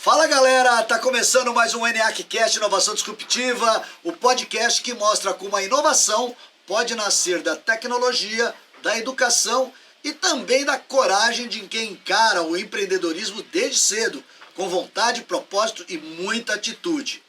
Fala galera, tá começando mais um ENIAC-Cast Inovação Disruptiva, o podcast que mostra como a inovação pode nascer da tecnologia, da educação e também da coragem de quem encara o empreendedorismo desde cedo, com vontade, propósito e muita atitude.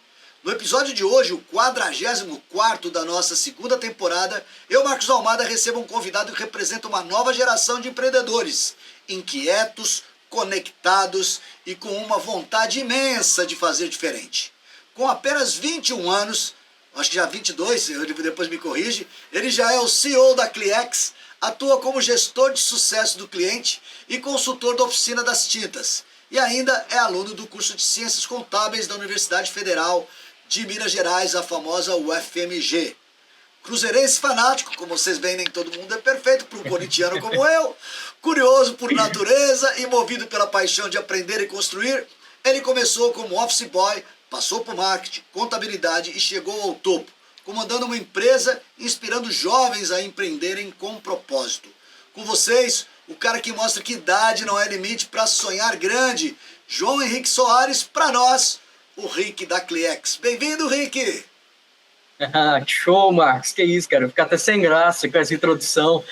No episódio de hoje, o 44º da nossa segunda temporada, eu, Marcos Almada, recebo um convidado que representa uma nova geração de empreendedores, inquietos, conectados e com uma vontade imensa de fazer diferente. Com apenas 21 anos, acho que já 22, ele depois me corrige, ele já é o CEO da Cliex, atua como gestor de sucesso do cliente e consultor da Oficina das Tintas. E ainda é aluno do curso de Ciências Contábeis da Universidade Federal de Minas Gerais, a famosa UFMG. Cruzeirense fanático, como vocês veem, nem todo mundo é perfeito, para um corintiano como eu, curioso por natureza e movido pela paixão de aprender e construir, ele começou como office boy, passou por marketing, contabilidade e chegou ao topo, comandando uma empresa, inspirando jovens a empreenderem com propósito. Com vocês, o cara que mostra que idade não é limite para sonhar grande, João Henrique Soares, para nós, o Rick da Cliex. Bem-vindo, Rick! Show, Marcos, que isso, cara, ficar até sem graça com essa introdução.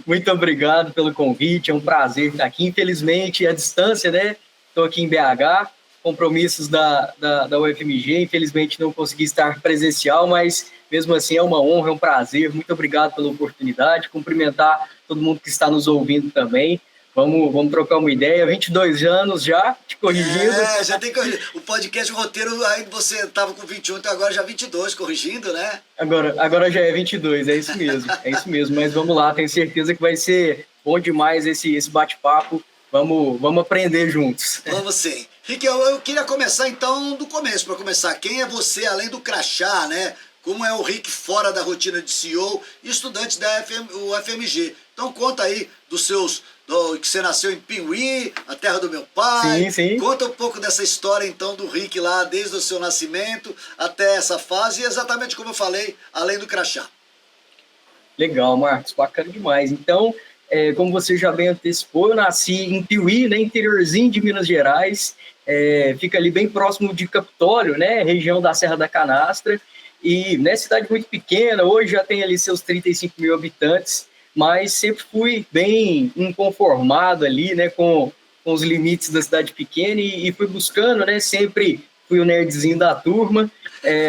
Muito obrigado pelo convite, é um prazer estar aqui. Infelizmente, à distância, né? Estou aqui em BH, compromissos da UFMG, infelizmente não consegui estar presencial, mas mesmo assim é uma honra, é um prazer. Muito obrigado pela oportunidade, cumprimentar todo mundo que está nos ouvindo também. Vamos trocar uma ideia. 22 anos já, te corrigindo. Já tem corrigido. O podcast, o roteiro, aí você estava com 21, então agora já 22, corrigindo, né? Agora já é 22, é isso mesmo. Mas vamos lá, tenho certeza que vai ser bom demais esse bate-papo. Vamos aprender juntos. Vamos sim. Rick, eu queria começar então do começo, para começar. Quem é você, além do crachá, né? Como é o Rick fora da rotina de CEO e estudante da UFMG. Então conta aí que você nasceu em Piuí, a terra do meu pai. Sim. Conta um pouco dessa história então do Rick lá, desde o seu nascimento até essa fase, e exatamente como eu falei, além do crachá. Legal, Marcos, bacana demais. Então, como você já bem antecipou, eu nasci em Piuí, né, interiorzinho de Minas Gerais, fica ali bem próximo de Capitólio, né, região da Serra da Canastra, e né, cidade muito pequena, hoje já tem ali seus 35 mil habitantes, mas sempre fui bem inconformado ali, né, com os limites da cidade pequena e fui buscando, né, sempre fui o nerdzinho da turma,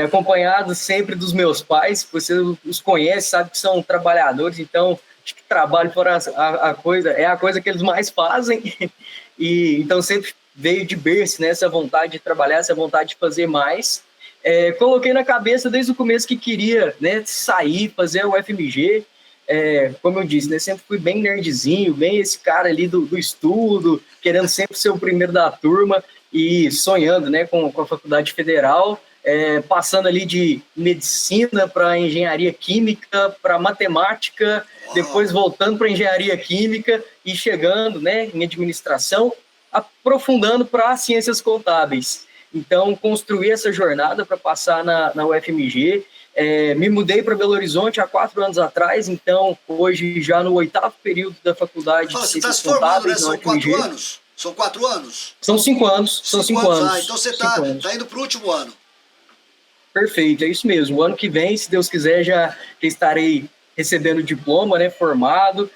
acompanhado sempre dos meus pais. Você os conhece, sabe que são trabalhadores, então acho que trabalho fora a coisa que eles mais fazem, e então sempre veio de berço, né, essa vontade de trabalhar, essa vontade de fazer mais. Coloquei na cabeça desde o começo que queria, né, sair, fazer o UFMG. Como eu disse, né, sempre fui bem nerdzinho, bem esse cara ali do estudo, querendo sempre ser o primeiro da turma e sonhando, né, com a Faculdade Federal, passando ali de medicina para engenharia química, para matemática, depois voltando para engenharia química e chegando, né, em administração, aprofundando para ciências contábeis. Então, construí essa jornada para passar na UFMG. Me mudei para Belo Horizonte há 4 anos atrás, então hoje já no 8º período da faculdade de Ciências Contábeis, né? São 4 anos? São 4 anos? São 5 anos. São 5 anos. Ah, então você tá indo para o último ano. Perfeito, é isso mesmo. O ano que vem, se Deus quiser, já estarei recebendo o diploma, né, formado.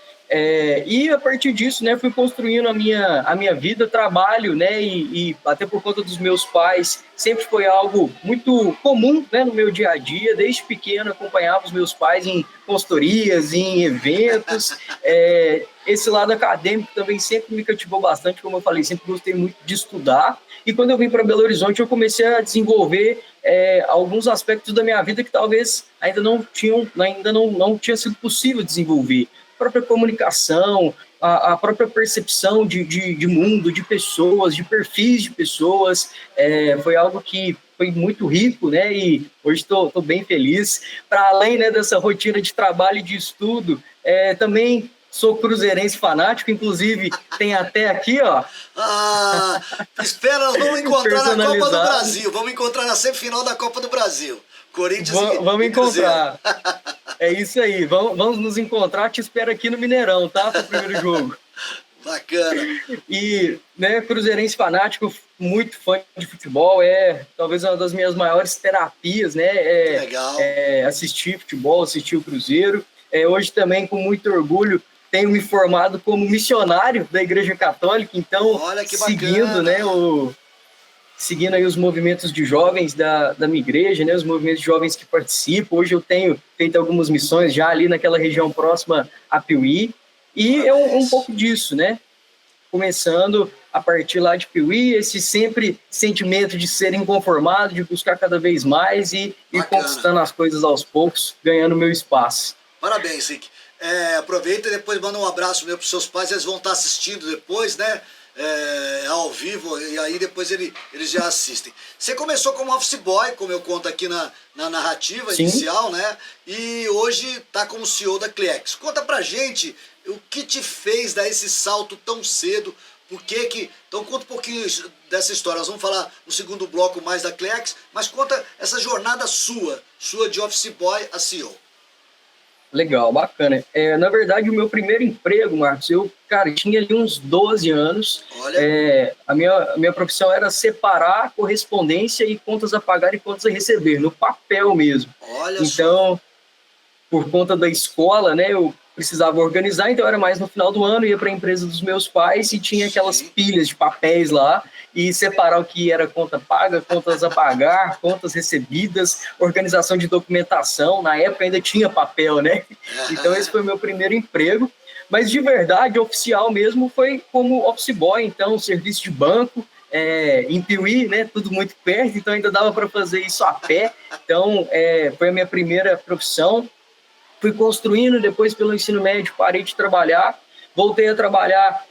E a partir disso, né, fui construindo a minha vida, trabalho, né, e até por conta dos meus pais, sempre foi algo muito comum, né, no meu dia a dia. Desde pequeno acompanhava os meus pais em consultorias, em eventos. Esse lado acadêmico também sempre me cativou bastante, como eu falei, sempre gostei muito de estudar. E quando eu vim para Belo Horizonte, eu comecei a desenvolver alguns aspectos da minha vida que talvez ainda não tinha sido possível desenvolver. A própria comunicação, a própria percepção de mundo, de pessoas, de perfis de pessoas, foi algo que foi muito rico, né? E hoje estou bem feliz. Para além, né, dessa rotina de trabalho e de estudo, também sou cruzeirense fanático, inclusive tem até aqui, ó. Espera, vamos encontrar na Copa do Brasil, vamos encontrar na semifinal da Copa do Brasil. Corinthians vamos encontrar. É isso aí, vamos nos encontrar, te espero aqui no Mineirão, tá? Para o primeiro jogo. Bacana. E, né, cruzeirense fanático, muito fã de futebol, é talvez uma das minhas maiores terapias, né? Legal. Assistir futebol, assistir o Cruzeiro. Hoje também, com muito orgulho, tenho me formado como missionário da Igreja Católica, então, Olha que seguindo, bacana. né, seguindo aí os movimentos de jovens da minha igreja, né, os movimentos de jovens que participam. Hoje eu tenho feito algumas missões já ali naquela região próxima a Piuí, e é um pouco disso, né? Começando a partir lá de Piuí, esse sempre sentimento de ser inconformado, de buscar cada vez mais e ir conquistando as coisas aos poucos, ganhando meu espaço. Parabéns, Rick. Aproveita e depois manda um abraço meu para os seus pais, eles vão estar assistindo depois, né? Ao vivo, e aí depois eles já assistem. Você começou como office boy, como eu conto aqui na narrativa Sim. inicial, né? E hoje está como CEO da Cleex. Conta pra gente o que te fez dar esse salto tão cedo, por que que... Então conta um pouquinho dessa história. Nós vamos falar no segundo bloco mais da Cleex, mas conta essa jornada sua de office boy a CEO. Legal, bacana. Na verdade, o meu primeiro emprego, Marcos, eu tinha ali uns 12 anos. Olha. A minha profissão era separar correspondência e contas a pagar e contas a receber, no papel mesmo. Olha então, por conta da escola, né, eu precisava organizar, então era mais no final do ano, ia para a empresa dos meus pais e tinha aquelas pilhas de papéis lá, e separar o que era conta paga, contas a pagar, contas recebidas, organização de documentação. Na época ainda tinha papel, né? Então esse foi o meu primeiro emprego, mas de verdade, oficial mesmo, foi como office boy, então serviço de banco, em Piuí, né, tudo muito perto, então ainda dava para fazer isso a pé. Então foi a minha primeira profissão. Fui construindo, depois pelo ensino médio parei de trabalhar, voltei a trabalhar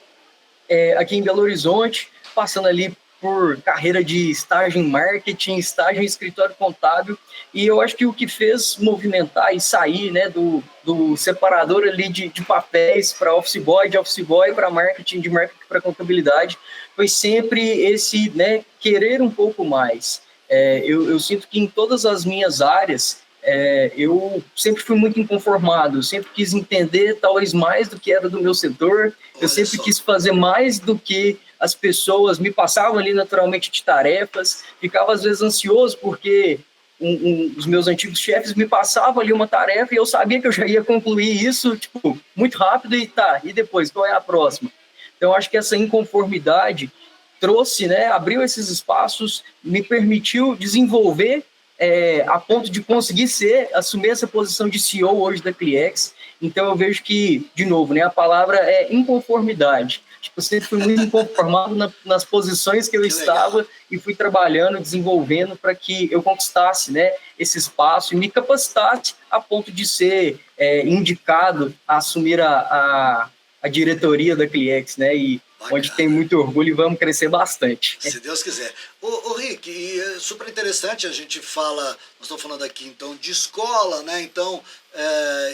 aqui em Belo Horizonte, passando ali por carreira de estágio em marketing, estágio em escritório contábil, e eu acho que o que fez movimentar e sair, né, do separador ali de papéis para office boy, de office boy para marketing, de marketing para contabilidade, foi sempre esse, né, querer um pouco mais. Eu sinto que em todas as minhas áreas, eu sempre fui muito inconformado, sempre quis entender talvez mais do que era do meu setor, eu sempre quis fazer mais do que as pessoas me passavam ali naturalmente de tarefas, ficava às vezes ansioso porque os meus antigos chefes me passavam ali uma tarefa e eu sabia que eu já ia concluir isso muito rápido e depois, qual é a próxima? Então acho que essa inconformidade trouxe, né, abriu esses espaços, me permitiu desenvolver a ponto de conseguir assumir essa posição de CEO hoje da Cleex. Então eu vejo que, de novo, né, a palavra é inconformidade. Eu sempre fui muito inconformado nas posições que eu estava e fui trabalhando, desenvolvendo para que eu conquistasse, né, esse espaço e me capacitasse a ponto de ser indicado a assumir a diretoria da Cleex, né, e onde tem muito orgulho e vamos crescer bastante. Se Deus quiser. Ô Rick, e é super interessante, a gente fala, nós estamos falando aqui então de escola, né? Então,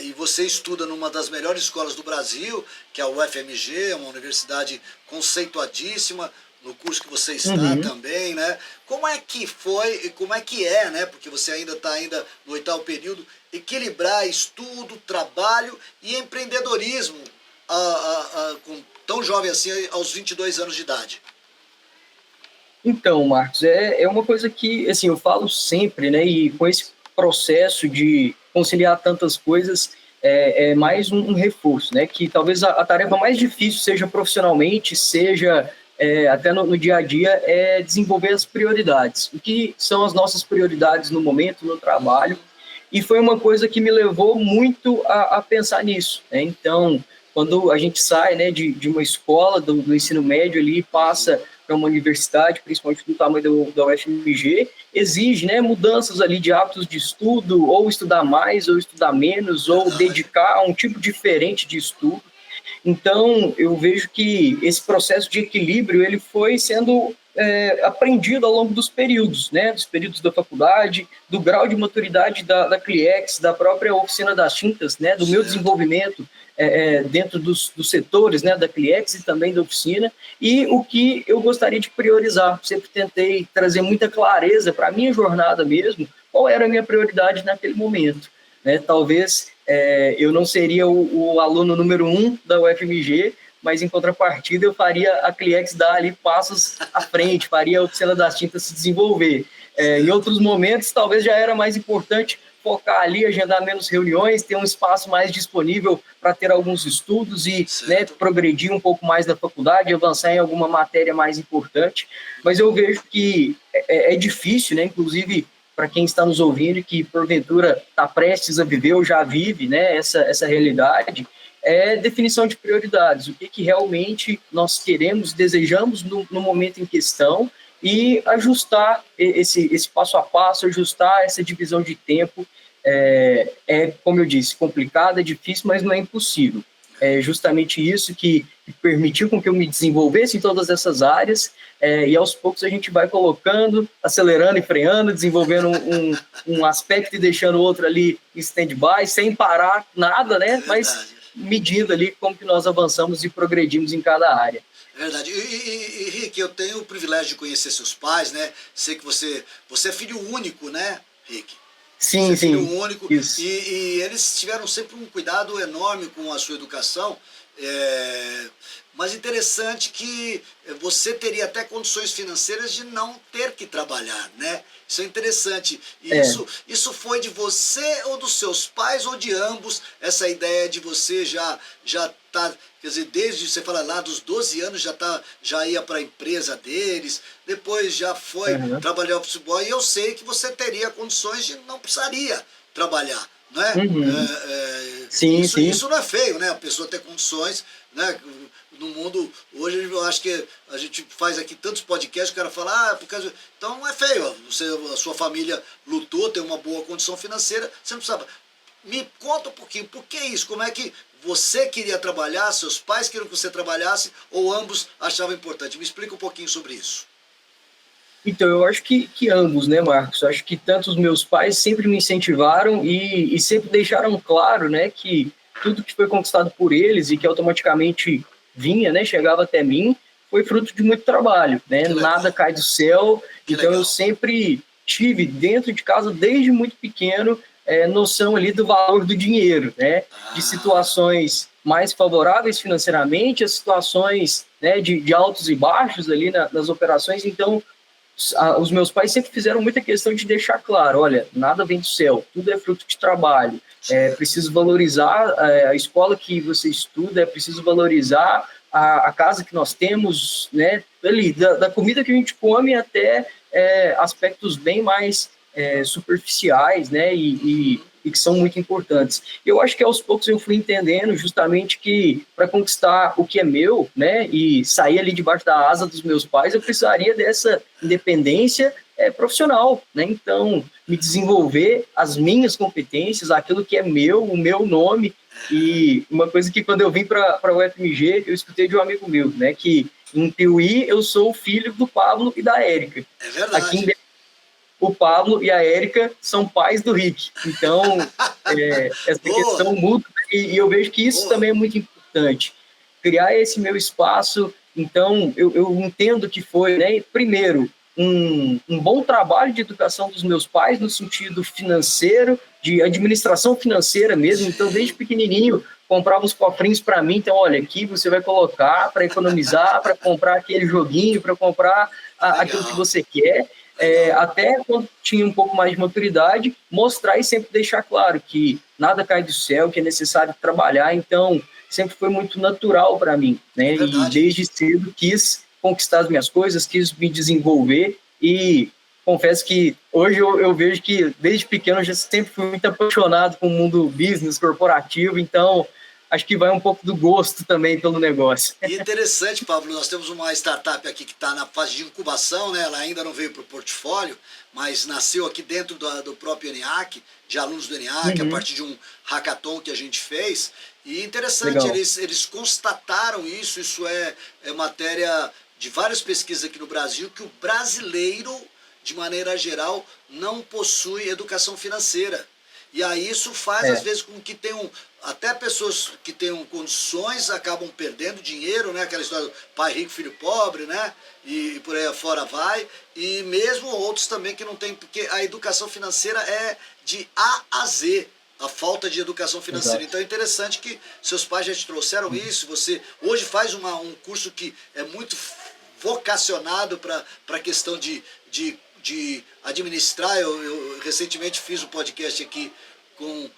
e você estuda numa das melhores escolas do Brasil, que é a UFMG, uma universidade conceituadíssima, no curso que você está também, né? Como é que foi e como é que é, né? Porque você ainda está no 8º período, equilibrar estudo, trabalho e empreendedorismo com tão jovem assim, aos 22 anos de idade? Então, Marcos, é uma coisa que, assim, eu falo sempre, né, e com esse processo de conciliar tantas coisas, é mais um reforço, né, que talvez a tarefa mais difícil seja profissionalmente, seja até no dia a dia, é desenvolver as prioridades. O que são as nossas prioridades no momento, no trabalho, e foi uma coisa que me levou muito a pensar nisso, né, então... Quando a gente sai, né, de uma escola, do ensino médio ali, passa para uma universidade, principalmente do tamanho da UFMG, exige, né, mudanças ali de hábitos de estudo, ou estudar mais, ou estudar menos, ou dedicar a um tipo diferente de estudo. Então, eu vejo que esse processo de equilíbrio ele foi sendo aprendido ao longo dos períodos, né? Dos períodos da faculdade, do grau de maturidade da Cleex, da própria oficina das tintas, né? Do meu desenvolvimento dentro dos setores, né? Da Cleex e também da oficina, e o que eu gostaria de priorizar. Sempre tentei trazer muita clareza para a minha jornada mesmo, qual era a minha prioridade naquele momento, né? Talvez eu não seria o aluno número 1 da UFMG, mas em contrapartida eu faria a Cliex dar ali passos à frente, faria a Oficina das Tintas se desenvolver. Em outros momentos, talvez já era mais importante focar ali, agendar menos reuniões, ter um espaço mais disponível para ter alguns estudos e, né, progredir um pouco mais na faculdade, avançar em alguma matéria mais importante. Mas eu vejo que é difícil, né, inclusive para quem está nos ouvindo e que porventura está prestes a viver ou já vive, né, essa realidade, é definição de prioridades, o que realmente nós queremos, desejamos no momento em questão, e ajustar esse passo a passo, ajustar essa divisão de tempo. Como eu disse, complicado, é difícil, mas não é impossível. É justamente isso que permitiu com que eu me desenvolvesse em todas essas áreas, e aos poucos a gente vai colocando, acelerando e freando, desenvolvendo um aspecto e deixando o outro ali em stand-by, sem parar nada, né? Mas medindo ali como que nós avançamos e progredimos em cada área. Verdade. E Rick, eu tenho o privilégio de conhecer seus pais, né? Sei que você é filho único, né, Rick? Sim, você é filho sim. único. Isso. E eles tiveram sempre um cuidado enorme com a sua educação. Mas interessante que você teria até condições financeiras de não ter que trabalhar, né? Isso é interessante. E isso foi de você ou dos seus pais ou de ambos, essa ideia de você já tá, quer dizer, desde, você fala lá, dos 12 anos já ia para a empresa deles, depois já foi trabalhar office boy, e eu sei que você teria condições de não precisaria trabalhar, não é? Sim, isso não é feio, né? A pessoa ter condições, né? No mundo, hoje eu acho que a gente faz aqui tantos podcasts, o cara fala, por causa... Então não é feio, a sua família lutou, tem uma boa condição financeira, você não precisava. Me conta um pouquinho, por que isso? Como é que você queria trabalhar, seus pais queriam que você trabalhasse, ou ambos achavam importante? Me explica um pouquinho sobre isso. Então, eu acho que ambos, né, Marcos? Eu acho que tanto os meus pais sempre me incentivaram e sempre deixaram claro, né, que tudo que foi conquistado por eles e que automaticamente vinha, né, chegava até mim, foi fruto de muito trabalho, né? Nada cai do céu. Então, eu sempre tive dentro de casa, desde muito pequeno, noção ali do valor do dinheiro, né? De situações mais favoráveis financeiramente, as situações, né, de altos e baixos ali nas operações. Então, os meus pais sempre fizeram muita questão de deixar claro, olha, nada vem do céu, tudo é fruto de trabalho, é preciso valorizar a escola que você estuda, é preciso valorizar a casa que nós temos, né, ali, da comida que a gente come até aspectos bem mais superficiais, né, e que são muito importantes. Eu acho que aos poucos eu fui entendendo justamente que para conquistar o que é meu, né, e sair ali debaixo da asa dos meus pais, eu precisaria dessa independência profissional, né? Então, me desenvolver as minhas competências, aquilo que é meu, o meu nome. E uma coisa que quando eu vim para o UFMG, eu escutei de um amigo meu, né, que em Piuí eu sou o filho do Pablo e da Érica. É verdade. Aqui em o Pablo e a Érica são pais do Rick. Então, essa questão muda, e eu vejo que isso também é muito importante. Criar esse meu espaço, então, eu entendo que foi, né, primeiro, um bom trabalho de educação dos meus pais, no sentido financeiro, de administração financeira mesmo. Então, desde pequenininho, comprava os cofrinhos para mim. Então, olha, aqui você vai colocar para economizar, para comprar aquele joguinho, para comprar aquilo que você quer. Até quando tinha um pouco mais de maturidade, mostrar e sempre deixar claro que nada cai do céu, que é necessário trabalhar. Então, sempre foi muito natural para mim, né? E desde cedo quis conquistar as minhas coisas, quis me desenvolver, e confesso que hoje eu vejo que desde pequeno eu já sempre fui muito apaixonado com o mundo business, corporativo. Então, acho que vai um pouco do gosto também pelo negócio. E interessante, Pablo, nós temos uma startup aqui que está na fase de incubação, né? Ela ainda não veio para o portfólio, mas nasceu aqui dentro do próprio ENIAC, de alunos do ENIAC, a partir de um hackathon que a gente fez. E interessante, eles constataram isso é matéria de várias pesquisas aqui no Brasil, que o brasileiro, de maneira geral, não possui educação financeira. E aí isso faz, às vezes, com que tenham, até pessoas que tenham condições acabam perdendo dinheiro, né? Aquela história do pai rico, filho pobre, né? E por aí afora vai. E mesmo outros também que não têm, porque a educação financeira é de A a Z. a falta de educação financeira. Exato. Então é interessante que seus pais já te trouxeram isso, você hoje faz um curso que é muito vocacionado para a questão de administrar. Eu recentemente fiz um podcast aqui com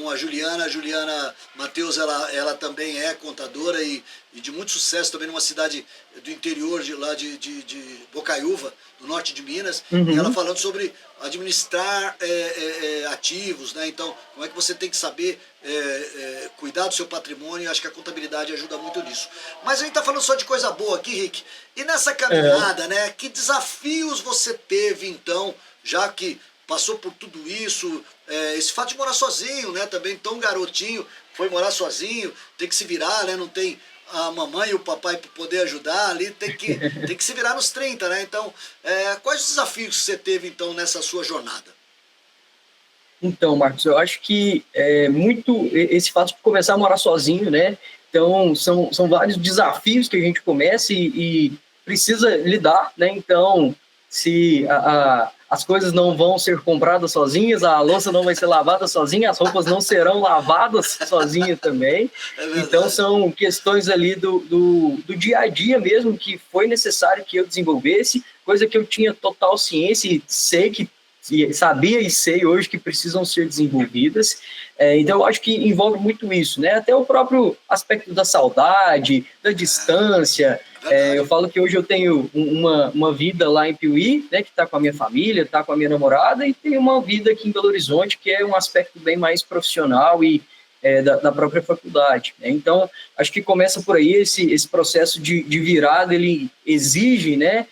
a Juliana Matheus, ela também é contadora e de muito sucesso também numa cidade do interior de Bocaiúva, do norte de Minas, e ela falando sobre administrar ativos, né? Então, como é que você tem que saber cuidar do seu patrimônio, e acho que a contabilidade ajuda muito nisso. Mas a gente está falando só de coisa boa aqui, Rick. E nessa caminhada, né, que desafios você teve, então, já que passou por tudo isso, esse fato de morar sozinho, né, também tão garotinho, foi morar sozinho, tem que se virar, né, não tem a mamãe e o papai para poder ajudar ali, tem que se virar nos 30, né? Então, quais os desafios que você teve, então, nessa sua jornada? Então, Marcos, eu acho que muito esse fato de começar a morar sozinho, né? Então, são vários desafios que a gente começa e precisa lidar, né? Então, se as coisas não vão ser compradas sozinhas, a louça não vai ser lavada sozinha, as roupas não serão lavadas sozinhas também. Então, são questões ali do dia a dia mesmo que foi necessário que eu desenvolvesse, coisa que eu tinha total ciência e sabia e sei hoje que precisam ser desenvolvidas. Então, eu acho que envolve muito isso, né? Até o próprio aspecto da saudade, da distância. Eu falo que hoje eu tenho uma vida lá em Piuí, né, que está com a minha família, está com a minha namorada, e tenho uma vida aqui em Belo Horizonte, que é um aspecto bem mais profissional e da própria faculdade, né? Então, acho que começa por aí esse processo de virada, ele exige, né,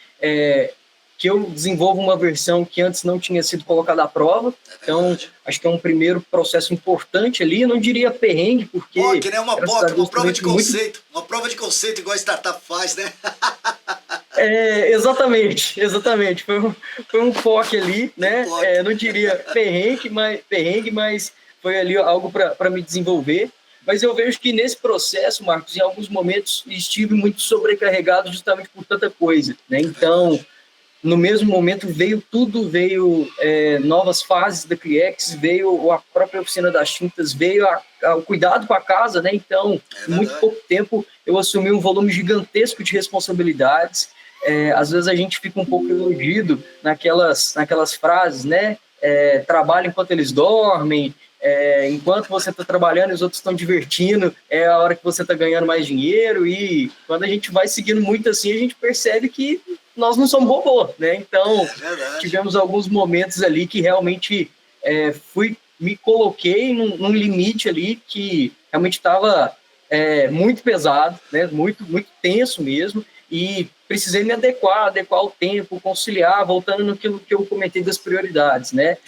que eu desenvolva uma versão que antes não tinha sido colocada à prova. Então, acho que é um primeiro processo importante ali. Eu não diria perrengue, porque... que nem uma prova de conceito. Uma prova de conceito igual a startup faz, né? Exatamente. Foi um POC ali, né? Não diria perrengue, mas foi ali algo para me desenvolver. Mas eu vejo que nesse processo, Marcos, em alguns momentos estive muito sobrecarregado justamente por tanta coisa, né? Então... No mesmo momento veio novas fases da CRIEX, veio a própria oficina das tintas, veio o cuidado com a casa, né? Então, em muito pouco tempo, eu assumi um volume gigantesco de responsabilidades. Às vezes a gente fica um pouco iludido naquelas frases, né? Trabalha enquanto eles dormem, enquanto você está trabalhando e os outros estão divertindo, é a hora que você está ganhando mais dinheiro. E quando a gente vai seguindo muito assim, a gente percebe que nós não somos robô, né? Então, tivemos alguns momentos ali que realmente me coloquei num limite ali que realmente estava muito pesado, né? Muito, muito tenso mesmo, e precisei me adequar o tempo, conciliar, voltando naquilo que eu comentei das prioridades, né?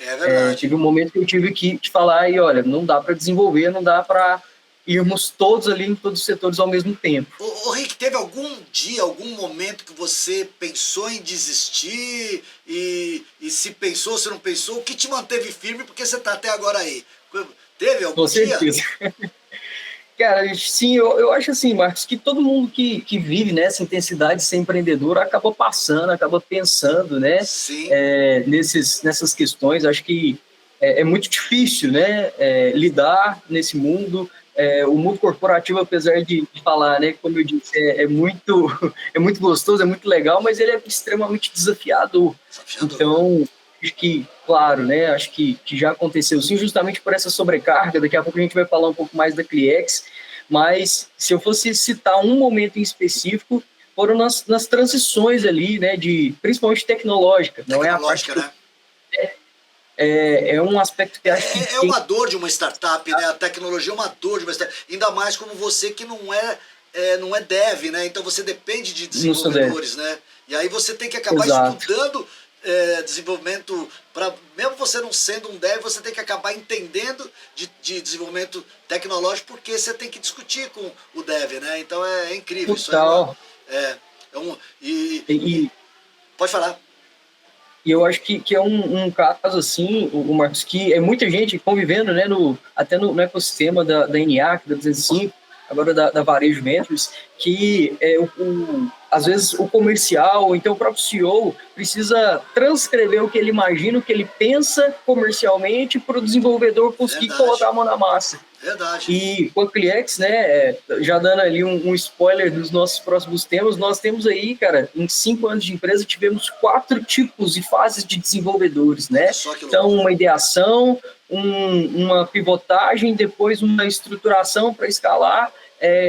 Tive um momento que eu tive que falar, e olha, não dá para desenvolver, não dá para irmos todos ali em todos os setores ao mesmo tempo. Ô Rick, teve algum dia, algum momento que você pensou em desistir e se pensou, se não pensou, o que te manteve firme porque você está até agora aí? Teve algum dia? Com certeza. Cara, sim, eu acho assim, Marcos, que todo mundo que vive nessa intensidade de ser empreendedor acaba passando, acaba pensando, né? Sim. Nessas questões. Acho que é muito difícil, né? Lidar nesse mundo. O mundo corporativo, apesar de falar, né, como eu disse, é muito gostoso, é muito legal, mas ele é extremamente desafiador. Então, acho que, claro, né, acho que já aconteceu sim, justamente por essa sobrecarga. Daqui a pouco a gente vai falar um pouco mais da CRIEX, mas se eu fosse citar um momento em específico, foram nas transições ali, né, principalmente tecnológica. Não é a parte, né? É um aspecto que acho que... É uma dor de uma startup, né? A tecnologia é uma dor de uma startup. Ainda mais como você que não é dev, né? Então você depende de desenvolvedores, né? E aí você tem que acabar estudando desenvolvimento, mesmo você não sendo um dev, você tem que acabar entendendo de desenvolvimento tecnológico, porque você tem que discutir com o dev, né? Então é incrível. Total. Pode falar. E eu acho que é um caso assim, o Marcos, que é muita gente convivendo, né, até no ecossistema da ENIAC, da 205, agora da Varejo Ventures, que às vezes o comercial, ou então o próprio CEO, precisa transcrever o que ele imagina, o que ele pensa comercialmente para o desenvolvedor conseguir colocar a mão na massa. Verdade. E com a Cliex, né, já dando ali um spoiler dos nossos próximos temas, nós temos aí, cara, em 5 anos de empresa, tivemos 4 tipos e fases de desenvolvedores, né? Então, uma ideação, uma pivotagem, depois uma estruturação para escalar,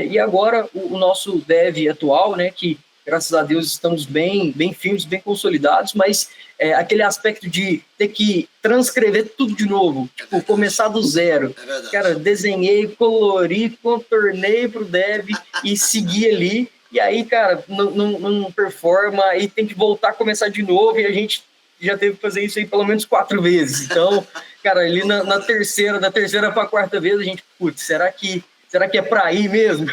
e agora o nosso dev atual, né, que graças a Deus estamos bem firmes, bem consolidados, mas aquele aspecto de ter que transcrever tudo de novo, tipo, começar do zero. Cara, desenhei, colori, contornei pro dev e segui ali, e aí, cara, não performa, e tem que voltar a começar de novo, e a gente já teve que fazer isso aí pelo menos 4 vezes. Então, cara, ali da terceira para a 4ª vez, a gente, putz, será que é para ir mesmo?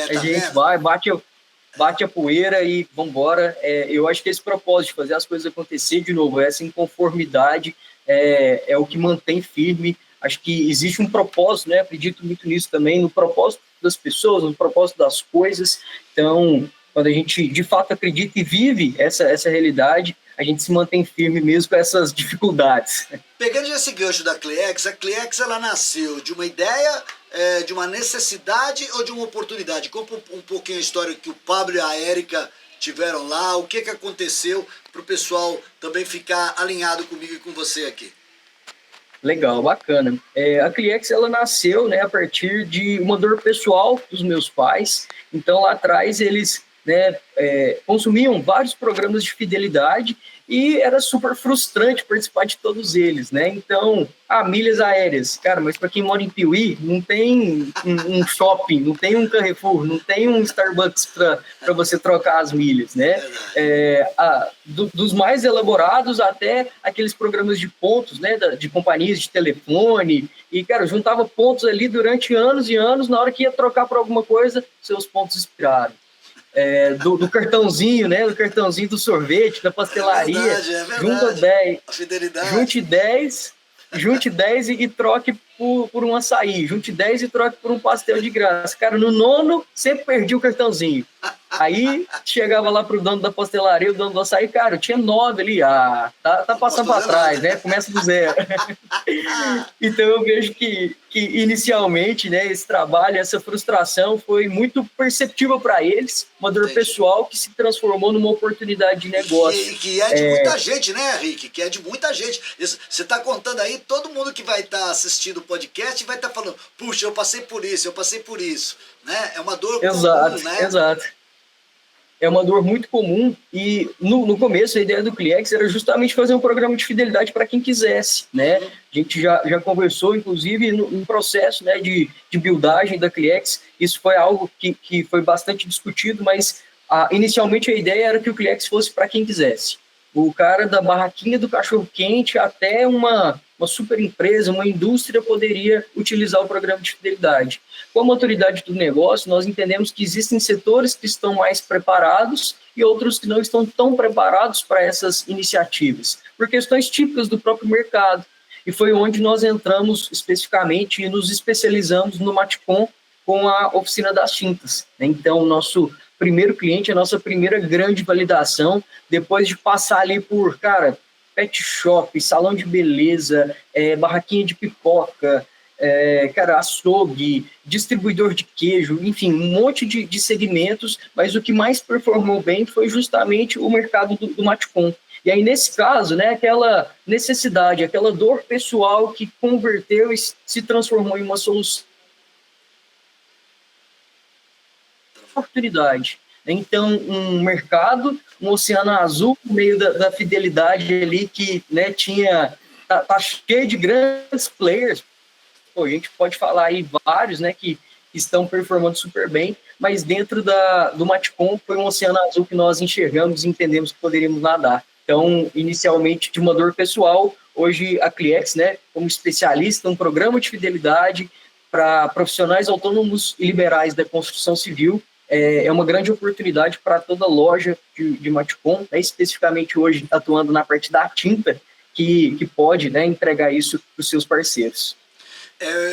A gente vai, bate a poeira e vamos embora. Eu acho que esse propósito de fazer as coisas acontecer de novo, essa inconformidade é o que mantém firme. Acho que existe um propósito, né? Acredito muito nisso também, no propósito das pessoas, no propósito das coisas. Então, quando a gente de fato acredita e vive essa realidade, a gente se mantém firme mesmo com essas dificuldades. Pegando esse gancho da Cliex, a Cliex ela nasceu de uma ideia, de uma necessidade ou de uma oportunidade? Conta um pouquinho a história que o Pablo e a Érica tiveram lá, o que aconteceu para o pessoal também ficar alinhado comigo e com você aqui. Legal, bacana. A Cliex, ela nasceu, né, a partir de uma dor pessoal dos meus pais. Então, lá atrás, eles, né, consumiam vários programas de fidelidade e era super frustrante participar de todos eles, né? Então, milhas aéreas. Cara, mas para quem mora em Piuí, não tem um shopping, não tem um Carrefour, não tem um Starbucks para você trocar as milhas, né? Dos mais elaborados até aqueles programas de pontos, né? De companhias de telefone. E, cara, juntava pontos ali durante anos e anos, na hora que ia trocar por alguma coisa, seus pontos expiraram. Do cartãozinho, né? Do cartãozinho do sorvete, da pastelaria. É verdade. Junte 10 e troque por um açaí. Junte 10 e troque por um pastel de graça. Cara, no 9º, sempre perdi o cartãozinho. Aí, chegava lá pro dono da pastelaria, o dono do açaí, cara, eu tinha 9 ali. Tá passando para trás, né? Começa do zero. Então, eu vejo que inicialmente, né, esse trabalho, essa frustração foi muito perceptível para eles, uma dor pessoal que se transformou numa oportunidade de negócio. E que é de muita gente, né, Rick? Que é de muita gente. Você está contando aí, todo mundo que vai estar assistindo o podcast vai estar falando, puxa, eu passei por isso, né? É uma dor comum, né? Exato. É uma dor muito comum e no começo a ideia do Cliex era justamente fazer um programa de fidelidade para quem quisesse, né? A gente já conversou, inclusive, no processo, né, de buildagem da Cliex. Isso foi algo que foi bastante discutido, mas inicialmente a ideia era que o Cliex fosse para quem quisesse. O cara da barraquinha do cachorro-quente até uma super empresa, uma indústria poderia utilizar o programa de fidelidade. Com a maturidade do negócio, nós entendemos que existem setores que estão mais preparados e outros que não estão tão preparados para essas iniciativas, por questões típicas do próprio mercado. E foi onde nós entramos especificamente e nos especializamos no Matcom com a oficina das tintas. Então, o nosso primeiro cliente, a nossa primeira grande validação, depois de passar ali por, cara, pet shop, salão de beleza, barraquinha de pipoca, cara, açougue, distribuidor de queijo, enfim, um monte de segmentos, mas o que mais performou bem foi justamente o mercado do Matcom. E aí, nesse caso, né, aquela necessidade, aquela dor pessoal que converteu e se transformou em uma solução. Oportunidade. Então, um mercado, um oceano azul no meio da fidelidade ali que, né, tá cheio de grandes players. Pô, a gente pode falar aí vários, né, que estão performando super bem, mas dentro do Matcom foi um oceano azul que nós enxergamos e entendemos que poderíamos nadar. Então, inicialmente, de uma dor pessoal, hoje a Cliex, né, como especialista, um programa de fidelidade para profissionais autônomos e liberais da construção civil, é uma grande oportunidade para toda loja de Matcom, né, especificamente hoje atuando na parte da tinta, que pode, né, entregar isso para os seus parceiros.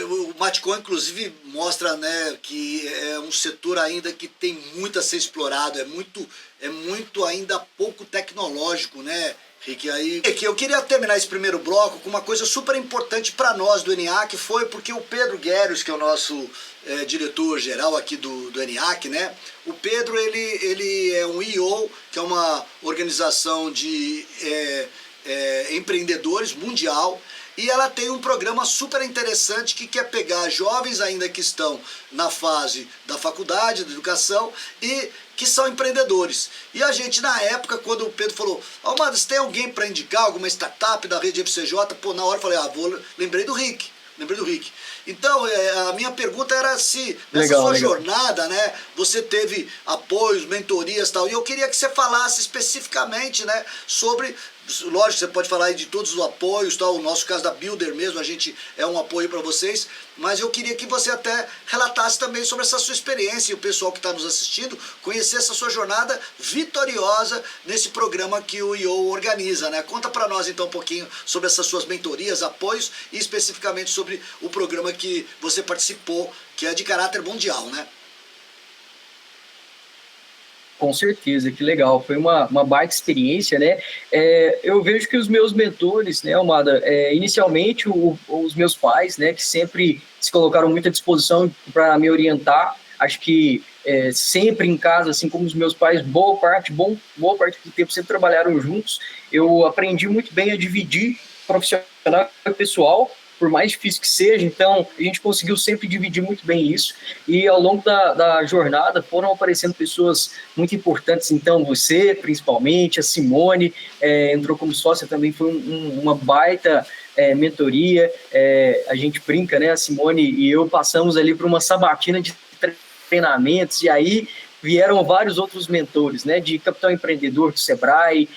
O Matcom, inclusive, mostra, né, que é um setor ainda que tem muito a ser explorado, é muito ainda pouco tecnológico, né, Rick? Aí, Rick, eu queria terminar esse primeiro bloco com uma coisa super importante para nós do ENIAC, foi porque o Pedro Guerrios, que é o nosso diretor-geral aqui do ENIAC, né, o Pedro, ele é um EO, que é uma organização de empreendedores mundial, e ela tem um programa super interessante que quer pegar jovens ainda que estão na fase da faculdade, da educação, e que são empreendedores. E a gente, na época, quando o Pedro falou, Almada, você tem alguém para indicar, alguma startup da rede FCJ? Pô, na hora eu falei, lembrei do Rick. Então, a minha pergunta era se nessa sua jornada, né, você teve apoios, mentorias e tal, e eu queria que você falasse especificamente, né, sobre, lógico, você pode falar aí de todos os apoios, tal, o nosso caso da Builder mesmo, a gente é um apoio para vocês, mas eu queria que você até relatasse também sobre essa sua experiência e o pessoal que está nos assistindo conhecer essa sua jornada vitoriosa nesse programa que o IO organiza, né? Conta para nós então um pouquinho sobre essas suas mentorias, apoios e especificamente sobre o programa que você participou, que é de caráter mundial, né? Com certeza, que legal. Foi uma baita experiência, né? Eu vejo que os meus mentores, né, Almada, inicialmente os meus pais, né, que sempre se colocaram muito à disposição para me orientar. Acho que sempre em casa, assim como os meus pais, boa parte do tempo sempre trabalharam juntos. Eu aprendi muito bem a dividir profissional e pessoal, por mais difícil que seja, então a gente conseguiu sempre dividir muito bem isso, e ao longo da jornada foram aparecendo pessoas muito importantes, então você principalmente, a Simone entrou como sócia também, foi uma baita mentoria, a gente brinca, né, a Simone e eu passamos ali por uma sabatina de treinamentos, e aí vieram vários outros mentores, né, de Capital Empreendedor do Sebrae,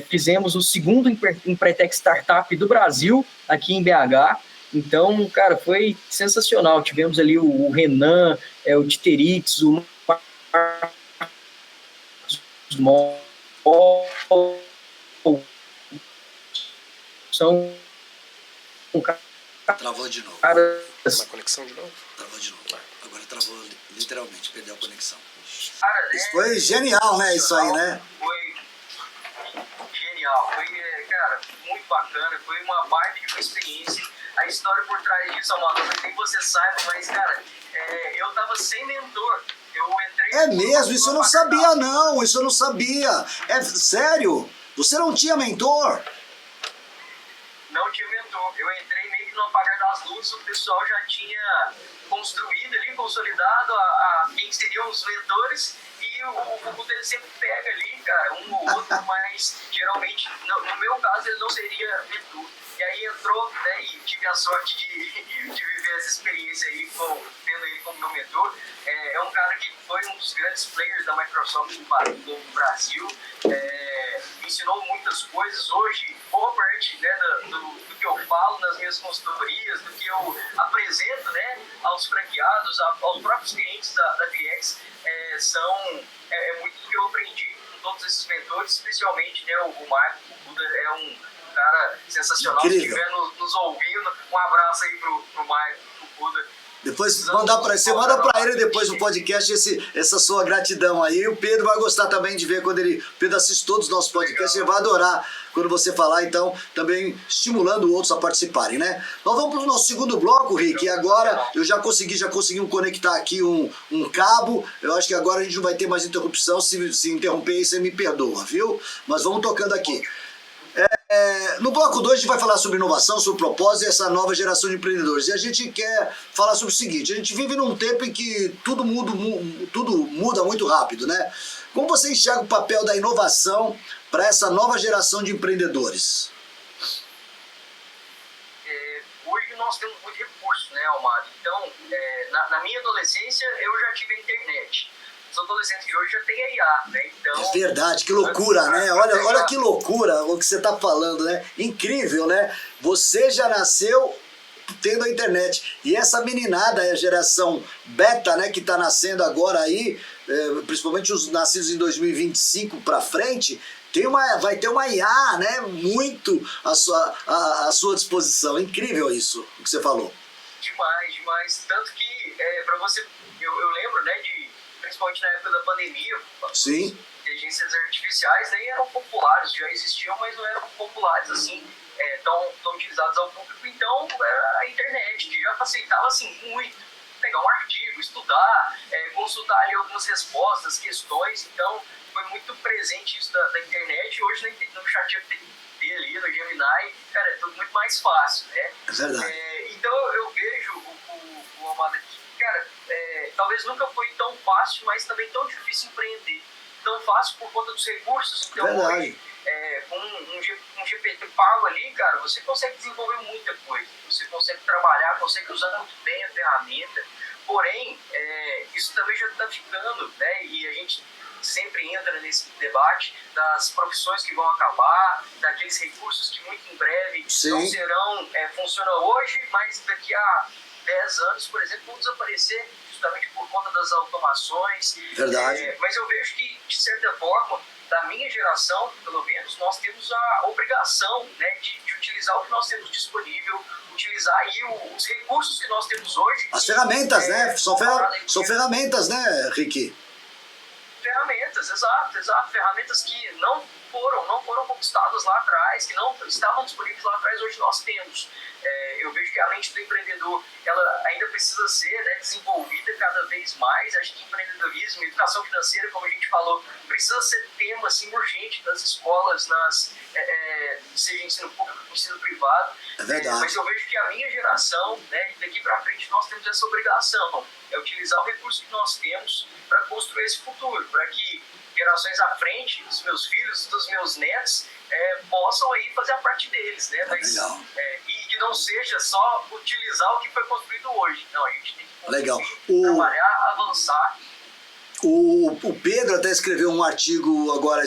fizemos o segundo Empretec Startup do Brasil, aqui em BH, então, cara, foi sensacional, tivemos ali o Renan, o Titerix, o são Travou de novo. Na conexão de novo? Travou de novo. Agora travou literalmente, perdeu a conexão. Cara, isso foi genial, né? Isso aí, né? Foi genial, foi, cara, muito bacana, foi uma baita de uma experiência. A história por trás disso, Amado, não sei que você saiba, mas, cara, eu tava sem mentor. Eu entrei... É mesmo? Isso eu não sabia, não. Isso eu não sabia. É sério? Você não tinha mentor? Não tinha mentor. Eu entrei meio que no apagar das luzes, o pessoal já tinha construído ali, consolidado quem seriam os mentores, e o Buda ele sempre pega ali, cara, um ou outro, mas geralmente, no meu caso, ele não seria mentor. E aí entrou, né, e tive a sorte de viver essa experiência aí, tendo ele como meu mentor. É um cara que foi um dos grandes players da Microsoft no Brasil, me ensinou muitas coisas. Hoje, boa parte, né, do que eu falo nas minhas consultorias, do que eu apresento, né, aos franqueados, aos próprios clientes da VX, é muito do que eu aprendi com todos esses mentores, especialmente, né, o Marco, o Buda é um cara sensacional. Incrível. Se estiver nos ouvindo, um abraço aí pro Marco, pro Buda. Depois você manda para ele depois no podcast essa sua gratidão aí. O Pedro vai gostar também de ver quando o Pedro assiste todos os nossos podcasts, ele vai adorar quando você falar, então também estimulando outros a participarem, né? Nós vamos para o nosso segundo bloco, Rick, e agora eu já conseguimos conectar aqui um cabo. Eu acho que agora a gente não vai ter mais interrupção. Se interromper aí, você me perdoa, viu? Mas vamos tocando aqui. No bloco 2 a gente vai falar sobre inovação, sobre propósito e essa nova geração de empreendedores. E a gente quer falar sobre o seguinte: a gente vive num tempo em que tudo muda muito rápido, né? Como você enxerga o papel da inovação para essa nova geração de empreendedores? Hoje nós temos muito recurso, né, Almado? Então, na minha adolescência eu já tive a internet. Os adolescentes de hoje já tem a IA, né? Então, é verdade, que loucura, né? Olha que loucura o que você está falando, né? Incrível, né? Você já nasceu tendo a internet. E essa meninada é a geração beta, né? Que está nascendo agora aí, principalmente os nascidos em 2025 para frente, vai ter uma IA, né? Muito à sua disposição. Incrível isso, o que você falou. Demais, demais. Tanto que, para você, eu lembro, né, principalmente na época da pandemia, Sim. inteligências artificiais nem eram populares, já existiam, mas não eram populares assim, tão utilizados ao público. Então, era a internet, que já facilitava assim, muito. Pegar um artigo, estudar, consultar ali algumas respostas, questões. Então, foi muito presente isso da internet. Hoje, no chat GPT ali, no Gemini, cara, é tudo muito mais fácil, né? É verdade. Então, eu vejo o Amado aqui, cara, talvez nunca foi tão fácil, mas também tão difícil empreender. Tão fácil por conta dos recursos. Então, verdade. hoje, com um GPT pago ali, cara, você consegue desenvolver muita coisa. Você consegue trabalhar, consegue usar muito bem a ferramenta. Porém, isso também já está ficando, né? E a gente sempre entra nesse debate das profissões que vão acabar, daqueles recursos que muito em breve não serão, funcionam hoje, mas daqui a 10 anos, por exemplo, vão desaparecer justamente por conta das automações. Verdade. Mas eu vejo que, de certa forma, da minha geração, pelo menos, nós temos a obrigação, né, de utilizar o que nós temos disponível, utilizar aí os recursos que nós temos hoje. As ferramentas, né? São ferramentas, né, Rick? Ferramentas, exato. Ferramentas que não foram conquistadas lá atrás, que não estavam disponíveis lá atrás, hoje nós temos. Eu vejo que a mente do empreendedor, ela ainda precisa ser, né, desenvolvida cada vez mais. Acho que empreendedorismo, educação financeira, como a gente falou, precisa ser tema assim, urgente das escolas, seja ensino público, ensino privado. É verdade. Mas eu vejo que a minha geração, né, daqui para frente, nós temos essa obrigação, utilizar o recurso que nós temos para construir esse futuro, para que gerações à frente, dos meus filhos, dos meus netos, possam aí fazer a parte deles, né? Mas, e que não seja só utilizar o que foi construído hoje. Não, a gente tem que construir, trabalhar, avançar. O Pedro até escreveu um artigo agora,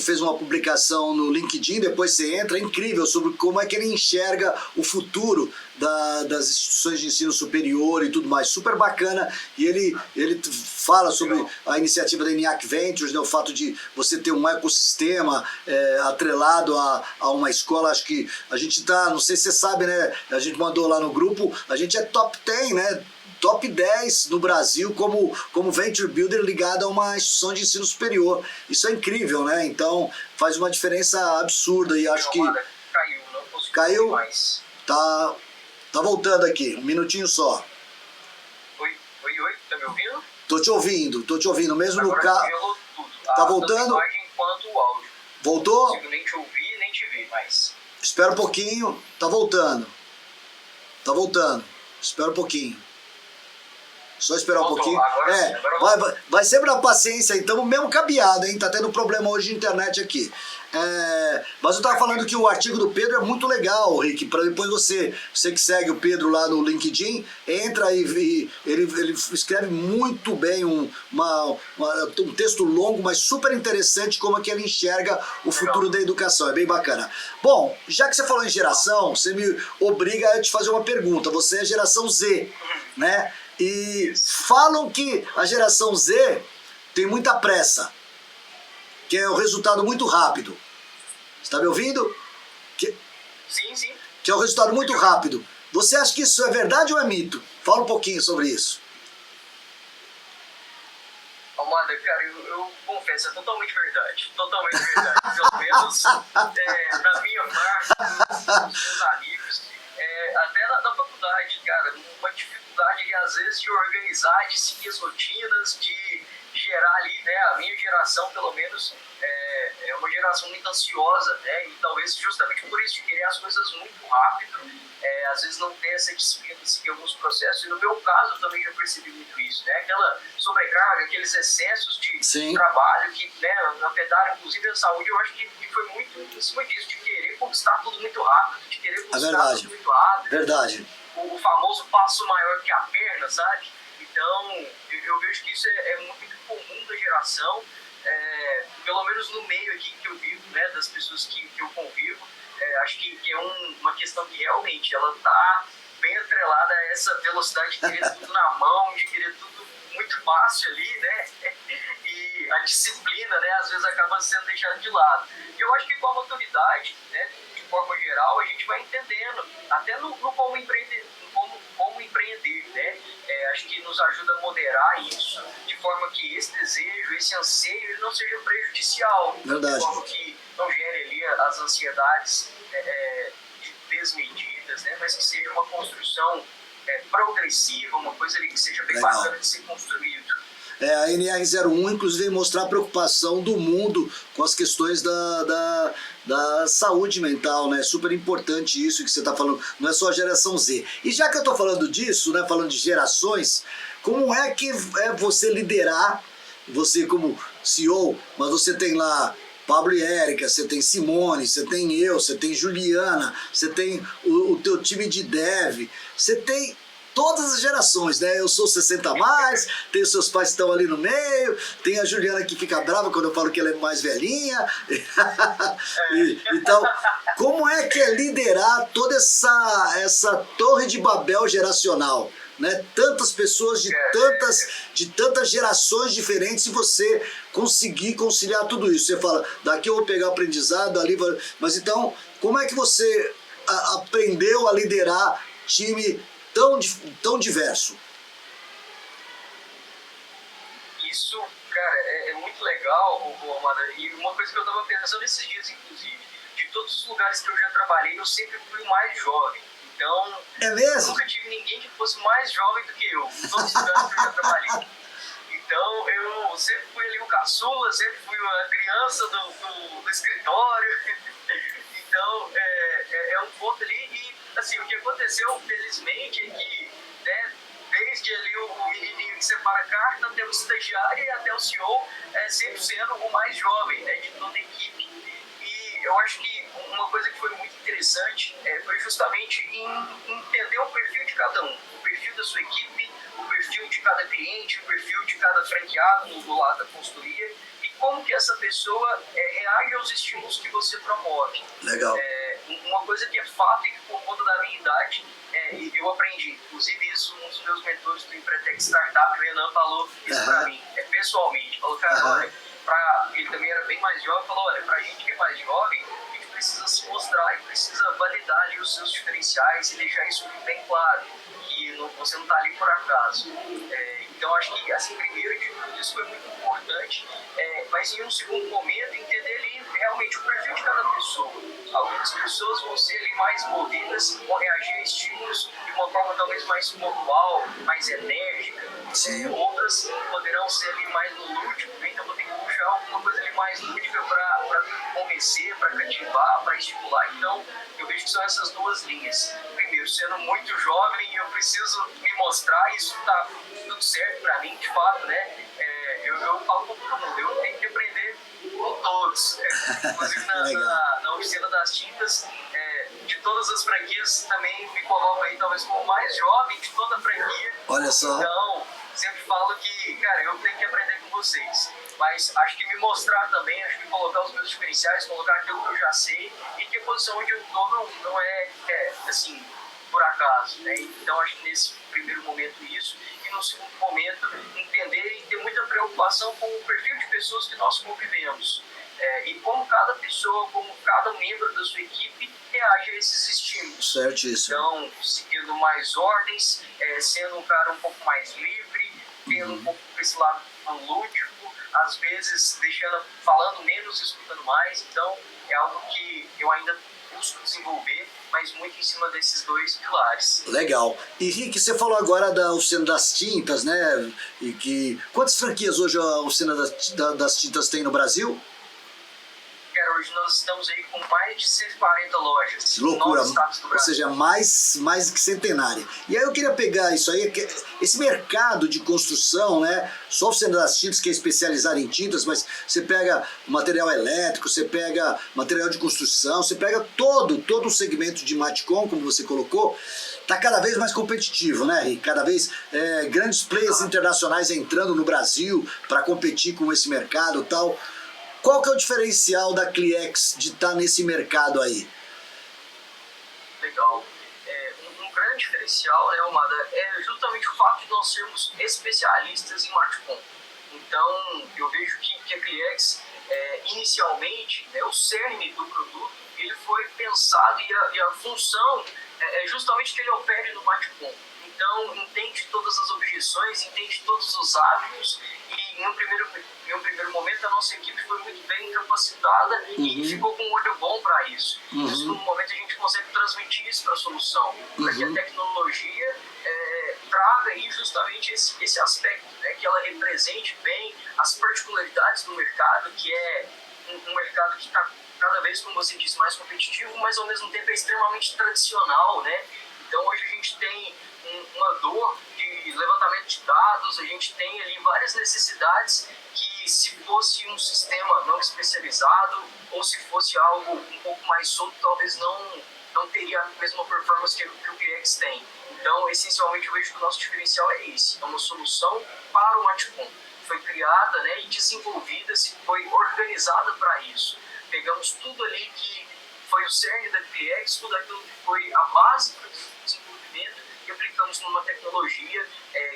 fez uma publicação no LinkedIn, depois você entra, é incrível, sobre como é que ele enxerga o futuro das instituições de ensino superior e tudo mais, super bacana, e ele fala sobre a iniciativa da ENIAC Ventures, né, o fato de você ter um ecossistema atrelado a uma escola. Acho que a gente tá, não sei se você sabe, né, a gente mandou lá no grupo, a gente é top 10, né, top 10 no Brasil como Venture Builder ligado a uma instituição de ensino superior. Isso é incrível, né? Então faz uma diferença absurda e acho que... Caiu, não consigo caiu? Mais. Tá voltando aqui, um minutinho só. Oi, tá me ouvindo? Tô te ouvindo, mesmo agora no carro. Tá voltando? Enquanto o áudio. Voltou? Não consigo nem te ouvir, nem te ver mais. Espera um pouquinho, tá voltando. Espera um pouquinho. Só esperar um pouquinho. Vai sempre na paciência, então, mesmo cabeado, hein? Tá tendo problema hoje de internet aqui. Mas eu tava falando que o artigo do Pedro é muito legal, Rick, para depois você que segue o Pedro lá no LinkedIn, entra e ele escreve muito bem um texto longo, mas super interessante, como é que ele enxerga o futuro da educação. É bem bacana. Bom, já que você falou em geração, você me obriga a te fazer uma pergunta. Você é geração Z, né? E falam que a geração Z tem muita pressa, que é um resultado muito rápido. Você está me ouvindo? Sim. Que é um resultado muito rápido. Você acha que isso é verdade ou é mito? Fala um pouquinho sobre isso. Amanda, cara, eu confesso, é totalmente verdade. Totalmente verdade. Pelo menos da minha parte, dos meus amigos, até na faculdade, cara, uma dificuldade ali, às vezes, de organizar, de seguir as rotinas, de gerar ali, né, a minha geração, pelo menos, é uma geração muito ansiosa, né, e talvez justamente por isso, de querer as coisas muito rápido, às vezes não ter essa disciplina de seguir alguns processos, e no meu caso eu também já percebi muito isso, né, aquela sobrecarga, aqueles excessos de trabalho que, né, afetaram inclusive a saúde. Eu acho que foi muito em cima disso, de querer conquistar tudo muito rápido, de querer conquistar tudo muito rápido. Verdade. O famoso passo maior que a perna, sabe? Então, eu vejo que isso é muito comum da geração, pelo menos no meio aqui que eu vivo, né, das pessoas que eu convivo. Acho que é uma questão que realmente ela está bem atrelada a essa velocidade de querer tudo na mão, de querer tudo muito fácil ali, né? E a disciplina, né, às vezes acaba sendo deixada de lado. Eu acho que com a maturidade, né, de forma geral, a gente vai entendendo, até no como empreendedor, dele, né? Acho que nos ajuda a moderar isso, de forma que esse desejo, esse anseio, ele não seja prejudicial. Verdade. De forma que não gere ali as ansiedades desmedidas, né? Mas que seja uma construção progressiva, uma coisa ali que seja bem Legal. bacana de ser construído. A NR01, inclusive, vem mostrar a preocupação do mundo com as questões da saúde mental, né? Super importante isso que você está falando, não é só a geração Z. E já que eu estou falando disso, né, falando de gerações, como é que é você liderar, você como CEO, mas você tem lá Pablo e Érica, você tem Simone, você tem eu, você tem Juliana, você tem o teu time de dev, você tem todas as gerações, né? Eu sou 60 a mais, tem os seus pais que estão ali no meio, tem a Juliana que fica brava quando eu falo que ela é mais velhinha. Então, como é que é liderar toda essa torre de Babel geracional? Né? Tantas pessoas de tantas gerações diferentes e você conseguir conciliar tudo isso. Você fala, daqui eu vou pegar aprendizado, ali, mas então, como é que você aprendeu a liderar time tão diverso? Isso, cara, é muito legal, Amada. E uma coisa que eu estava pensando esses dias, inclusive, de todos os lugares que eu já trabalhei, eu sempre fui o mais jovem. Então, é mesmo? Eu nunca tive ninguém que fosse mais jovem do que eu, em todos os lugares que eu já trabalhei. Então, eu sempre fui ali o caçula, sempre fui a criança do escritório. Então, é um ponto ali. E, assim, o que aconteceu, felizmente, é que, né, desde ali o menininho que separa a carta, até o estagiário e até o CEO, sempre sendo o mais jovem, né, de toda a equipe. E eu acho que uma coisa que foi muito interessante foi justamente em entender o perfil de cada um, o perfil da sua equipe, o perfil de cada cliente, o perfil de cada franqueado no lado da consultoria e como que essa pessoa reage aos estímulos que você promove. Legal. Uma coisa que é fato e que por conta da minha idade eu aprendi, inclusive isso um dos meus mentores do Empretec Startup, o Renan, falou isso pra mim, pessoalmente, falou, cara, olha, ele também era bem mais jovem, falou, olha, pra gente que é mais jovem, a gente precisa se mostrar e precisa validar ali os seus diferenciais e deixar isso bem claro, que você não tá ali por acaso. Então acho que, assim, primeiro de tudo isso foi muito importante, mas em um segundo momento entender ali realmente o perfil de cada pessoa. Algumas pessoas vão ser ali mais movidas, vão reagir a estímulos de uma forma talvez mais pontual, mais enérgica. Outras poderão ser ali mais no lúdico, então vou ter que puxar alguma coisa ali mais lúdica para convencer, para cativar, para estimular. Então eu vejo que são essas duas linhas. Primeiro, sendo muito jovem, eu preciso me mostrar, isso está tudo certo para mim, de fato, né? Eu falo com todo mundo, eu tenho que aprender com todos. Inclusive na oficina das tintas, de todas as franquias, também me coloco aí talvez como o mais jovem de toda a franquia. Olha só. Então, sempre falo que, cara, eu tenho que aprender com vocês. Mas acho que me mostrar também, acho que colocar os meus diferenciais, colocar aquilo que eu já sei e que a posição onde eu estou não é assim, por acaso, né? Então acho que nesse primeiro momento isso, e no segundo momento entender e ter muita preocupação com o perfil de pessoas que nós convivemos. E como cada pessoa, como cada membro da sua equipe reage a esses estímulos. Certíssimo. Então, seguindo mais ordens, sendo um cara um pouco mais livre, tendo um pouco esse lado lúdico, às vezes falando menos e escutando mais. Então, é algo que eu ainda busco desenvolver, mas muito em cima desses dois pilares. Legal. E Rick, você falou agora da oficina das tintas, né? Quantas franquias hoje a oficina das tintas tem no Brasil? Cara, hoje nós estamos aí com mais de 140 lojas. Loucura, em 9 estados do ou Brasil. seja, mais que centenária. E aí eu queria pegar isso aí, esse mercado de construção, né? Só a oficina das tintas que é especializada em tintas, mas você pega material elétrico, você pega material de construção, você pega todo o segmento de Matcom, como você colocou, está cada vez mais competitivo, né, Rick? Cada vez grandes players internacionais entrando no Brasil para competir com esse mercado e tal. Qual que é o diferencial da Cliex de estar nesse mercado aí? Legal. Um grande diferencial, né, Almada, é justamente o fato de nós sermos especialistas em Matcom. Então, eu vejo que a Cliex, inicialmente, o cerne do produto, ele foi pensado e a função é justamente que ele opere no Matcom. então entende todas as objeções, entende todos os hábitos, e em um primeiro momento a nossa equipe foi muito bem capacitada e ficou com um olho bom para isso. No segundo momento a gente consegue transmitir isso para a solução, para que a tecnologia traga aí justamente esse aspecto, né, que ela represente bem as particularidades do mercado, que é um mercado que está cada vez, como você disse, mais competitivo, mas ao mesmo tempo é extremamente tradicional, né? Então hoje a gente tem uma dor de levantamento de dados, a gente tem ali várias necessidades que, se fosse um sistema não especializado ou se fosse algo um pouco mais solto, talvez não teria a mesma performance que o Cliex tem. Então, essencialmente, eu vejo que o nosso diferencial é esse, é uma solução para o Matcom. Foi criada, né, e desenvolvida, foi organizada para isso. Pegamos tudo ali que foi o cerne da Cliex, tudo aquilo que foi a base para o desenvolvimento, e aplicamos numa tecnologia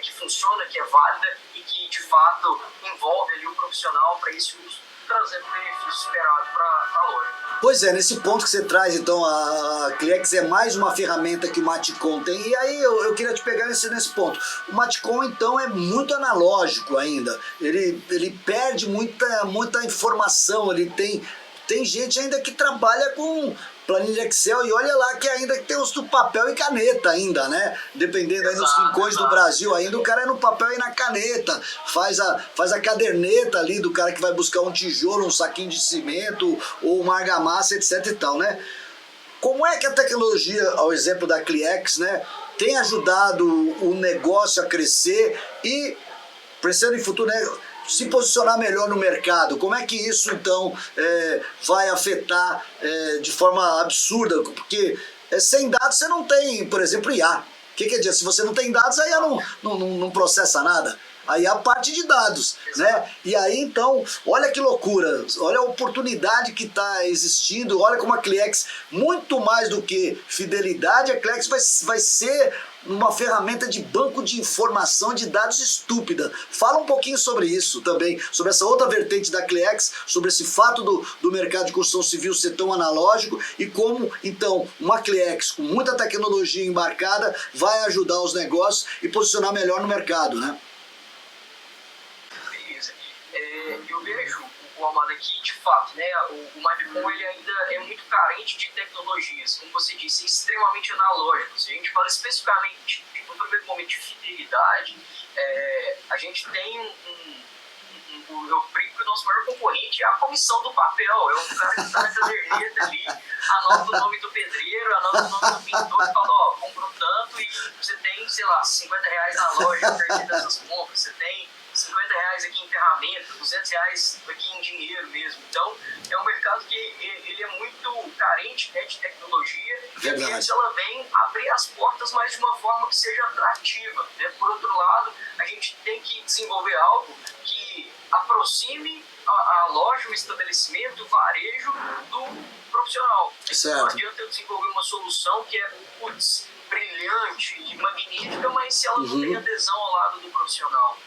que funciona, que é válida e que, de fato, envolve ali o profissional para esse uso, trazendo o benefício esperado para a loja. Pois é, nesse ponto que você traz, então, a Cliex é mais uma ferramenta que o Matcom tem, e aí eu queria te pegar nesse ponto. O Matcom, então, é muito analógico ainda, ele perde muita informação, ele tem gente ainda que trabalha com planilha Excel, e olha lá que ainda tem os do papel e caneta ainda, né? Dependendo aí nos rincões do Brasil, ainda o cara é no papel e na caneta, faz a caderneta ali do cara que vai buscar um tijolo, um saquinho de cimento ou uma argamassa, etc e tal, né? Como é que a tecnologia, ao exemplo da Cliex, né, tem ajudado o negócio a crescer e, pensando em futuro, né, se posicionar melhor no mercado? Como é que isso, então, vai afetar de forma absurda? Porque sem dados você não tem, por exemplo, IA. O que adianta? Se você não tem dados, a IA não processa nada. A IA parte de dados, né? E aí, então, olha que loucura, olha a oportunidade que está existindo, olha como a Cliex, muito mais do que fidelidade, a Cliex vai ser uma ferramenta de banco de informação de dados estúpida. Fala um pouquinho sobre isso também, sobre essa outra vertente da Cliex, sobre esse fato do mercado de construção civil ser tão analógico e como, então, uma Cliex com muita tecnologia embarcada vai ajudar os negócios e posicionar melhor no mercado, né? Eu vejo o Amado aqui, de fato, né, o Matcom ele ainda é muito carente de tecnologias, como você disse, extremamente analógico. Se a gente fala especificamente, no primeiro momento, de fidelidade, a gente tem eu brinco que o nosso maior concorrente é a comissão do papel, é um cara que está na caderneta ali, anota o nome do pedreiro, anota o nome do pintor e fala, ó, comprou tanto e você tem, sei lá, R$50 na loja a partir dessas compras, você tem R$50 aqui em ferramenta, R$200 aqui em dinheiro mesmo. Então, é um mercado que ele é muito carente, né, de tecnologia. Verdade. E antes ela vem abrir as portas, mas de uma forma que seja atrativa, né? Por outro lado, a gente tem que desenvolver algo que aproxime a loja, o estabelecimento, o varejo do profissional. Certo. Não adianta eu desenvolver uma solução que é, brilhante e magnífica, mas se ela não tem adesão ao lado do profissional.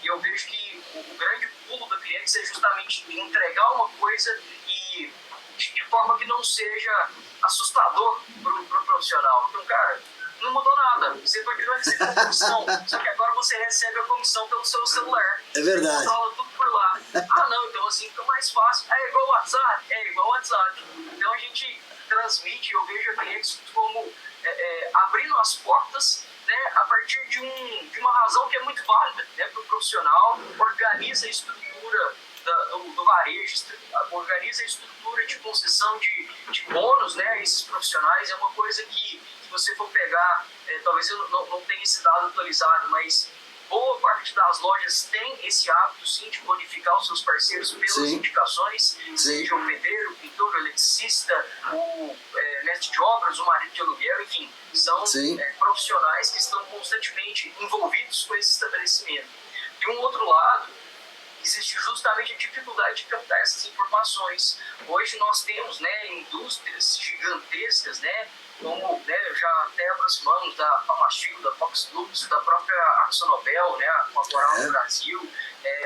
E eu vejo que o grande pulo da Cliex é justamente entregar uma coisa e de forma que não seja assustador para o profissional. Então, cara, não mudou nada. Você continua recebendo a comissão, só que agora você recebe a comissão pelo seu celular. É verdade. Você controla tudo por lá. Ah, não, então assim fica mais fácil. É igual o WhatsApp? É igual o WhatsApp. Então a gente transmite, eu vejo a Cliex como abrindo as portas, né, a partir de uma razão que é muito válida, né, para o profissional, organiza a estrutura do varejo, organiza a estrutura de concessão de bônus, né, a esses profissionais. É uma coisa que, se você for pegar, talvez eu não tenha esse dado atualizado, mas boa parte das lojas tem esse hábito, sim, de bonificar os seus parceiros pelas indicações, seja o pedreiro, o pintor, o eletricista, o mestre de obras, o marido de aluguel, enfim, são profissionais que estão constantemente envolvidos com esse estabelecimento. De um outro lado, existe justamente a dificuldade de captar essas informações. Hoje nós temos, né, indústrias gigantescas, né, como, né, já até aproximamos da Pharmastico, da Fox Lux, da própria AkzoNobel, né, a Coral no Brasil,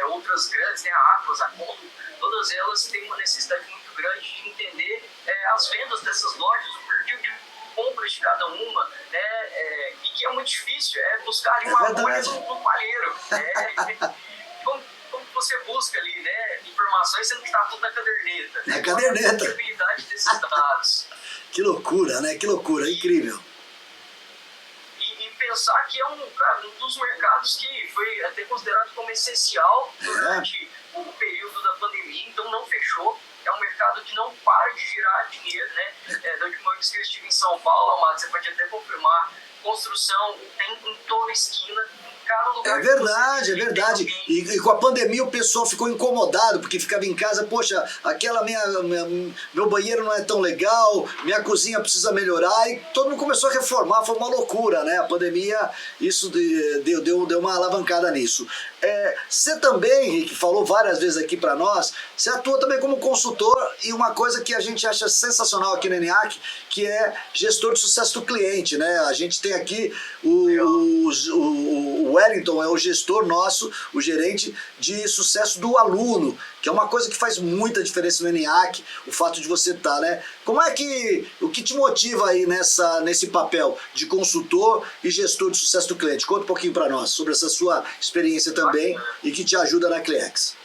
outras grandes, né, a Atlas, a Condo, todas elas têm uma necessidade muito grande de entender as vendas dessas lojas, o perfil de compras de cada uma, né? E que é muito difícil, buscar ali uma agulha no palheiro. Como você busca ali, né, informações, sendo que está tudo na caderneta. Na caderneta. A disponibilidade desses dados. Que loucura, né? Que loucura, incrível. E pensar que é um dos mercados que foi até considerado como essencial durante o período da pandemia, então não fechou. É um mercado que não para de girar dinheiro, né? Da última vez que eu estive em São Paulo, Amado, você pode até confirmar, construção tem em toda esquina, em cada lugar. É verdade, é verdade. E com a pandemia o pessoal ficou incomodado, porque ficava em casa, poxa, aquela meu banheiro não é tão legal, minha cozinha precisa melhorar, e todo mundo começou a reformar, foi uma loucura, né? A pandemia, isso deu uma alavancada nisso. Você também, Rick, falou várias vezes aqui para nós, você atua também como consultor, e uma coisa que a gente acha sensacional aqui no ENIAC, que é gestor de sucesso do cliente, né? A gente tem aqui o Wellington, é o gestor nosso, o gerente de sucesso do aluno, que é uma coisa que faz muita diferença no ENIAC, o fato de você estar, né? O que te motiva aí nesse papel de consultor e gestor de sucesso do cliente? Conta um pouquinho para nós sobre essa sua experiência também e que te ajuda na Cleex.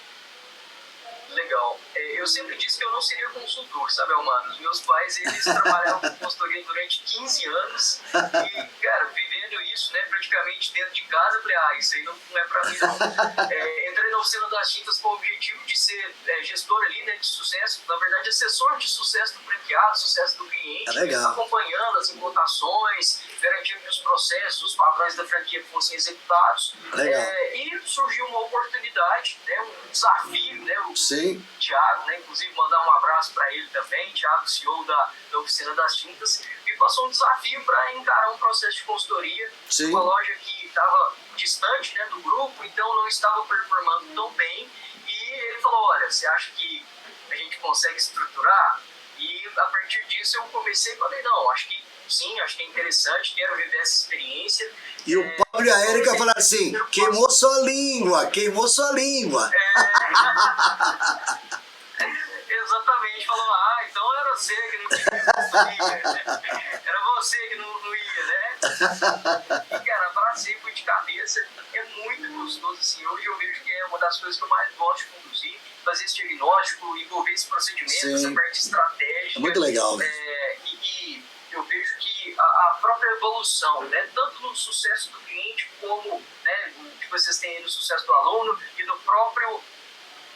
Legal. Eu sempre disse que eu não seria consultor, sabe, Almano? Os meus pais, eles trabalharam com consultoria durante 15 anos e, cara, vivendo isso, né, praticamente dentro de casa, eu falei, isso aí não é pra mim, não. Entrei na Oficina das Tintas com o objetivo de ser gestor ali, né, de sucesso, na verdade, assessor de sucesso do franqueado, sucesso do cliente, acompanhando as implantações, garantindo que os processos, os padrões da franquia fossem executados. E surgiu uma oportunidade, né, um desafio, né, o Thiago, né, inclusive mandar um abraço para ele também, Thiago, CEO da Oficina das Tintas, me passou um desafio para encarar um processo de consultoria, uma loja que estava distante, né, do grupo, então não estava performando tão bem, e ele falou, olha, você acha que a gente consegue estruturar? E a partir disso eu comecei e falei, não, acho que sim, acho que é interessante, quero viver essa experiência. E o Pablo e a Érica falaram assim, queimou sua língua. Exatamente, falou, então era você que não queria, era você que não ia, né? E, cara, abracei, fui de cabeça, é muito gostoso, assim, hoje eu vejo que é uma das coisas que eu mais gosto de conduzir, fazer esse diagnóstico, envolver esse procedimento, essa parte estratégica. É muito legal, né? E eu vejo que a própria evolução, né, tanto no sucesso do cliente como, né, que vocês têm aí no sucesso do aluno e do próprio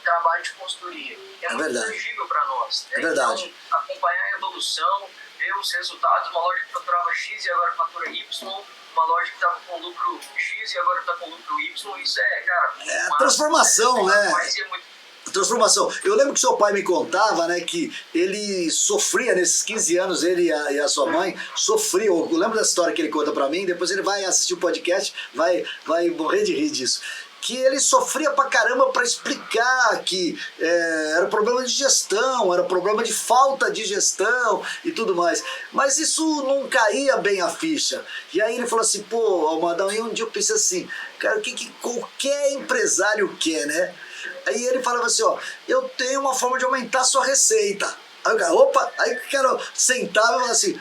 trabalho de consultoria. É muito tangível para nós. Né? É verdade. Então, acompanhar a evolução, ver os resultados, uma loja que faturava X e agora fatura Y, uma loja que estava com lucro X e agora está com lucro Y, isso cara... transformação, né? Muito... Transformação. Eu lembro que seu pai me contava, né, que ele sofria nesses 15 anos, ele e a sua mãe sofriam. Eu lembro dessa história que ele conta pra mim, depois ele vai assistir o podcast, vai morrer de rir disso. Que ele sofria pra caramba pra explicar que era problema de gestão, era problema de falta de gestão e tudo mais. Mas isso não caía bem a ficha. E aí ele falou assim, pô, Almadão, e um dia eu pensei assim, cara, o que qualquer empresário quer, né? Aí ele falava assim, eu tenho uma forma de aumentar a sua receita. Aí o cara, aí eu quero sentar e falar assim,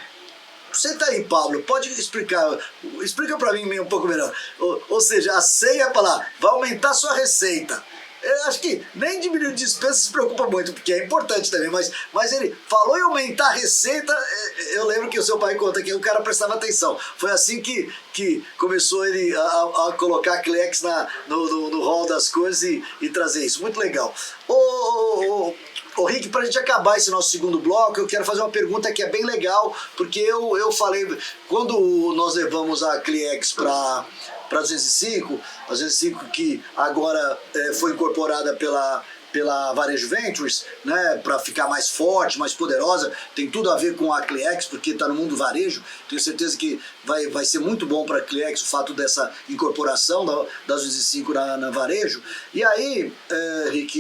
senta aí, Pablo, pode explica pra mim um pouco melhor. Ou seja, a ceia para lá, vai aumentar a sua receita. Eu acho que nem diminuir despesa se preocupa muito, porque é importante também, mas ele falou em aumentar a receita, eu lembro que o seu pai conta que o cara prestava atenção. Foi assim que começou ele a colocar a Cleex no rol das coisas e trazer isso. Muito legal. Ô Rick, pra gente acabar esse nosso segundo bloco, eu quero fazer uma pergunta que é bem legal, porque eu falei, quando nós levamos a Cleex para 205, a 205 que agora foi incorporada pela Varejo Ventures, né, para ficar mais forte, mais poderosa, tem tudo a ver com a Cleex, porque está no mundo varejo, tenho certeza que vai ser muito bom para a Cleex o fato dessa incorporação da 205 na varejo. E aí, Rick,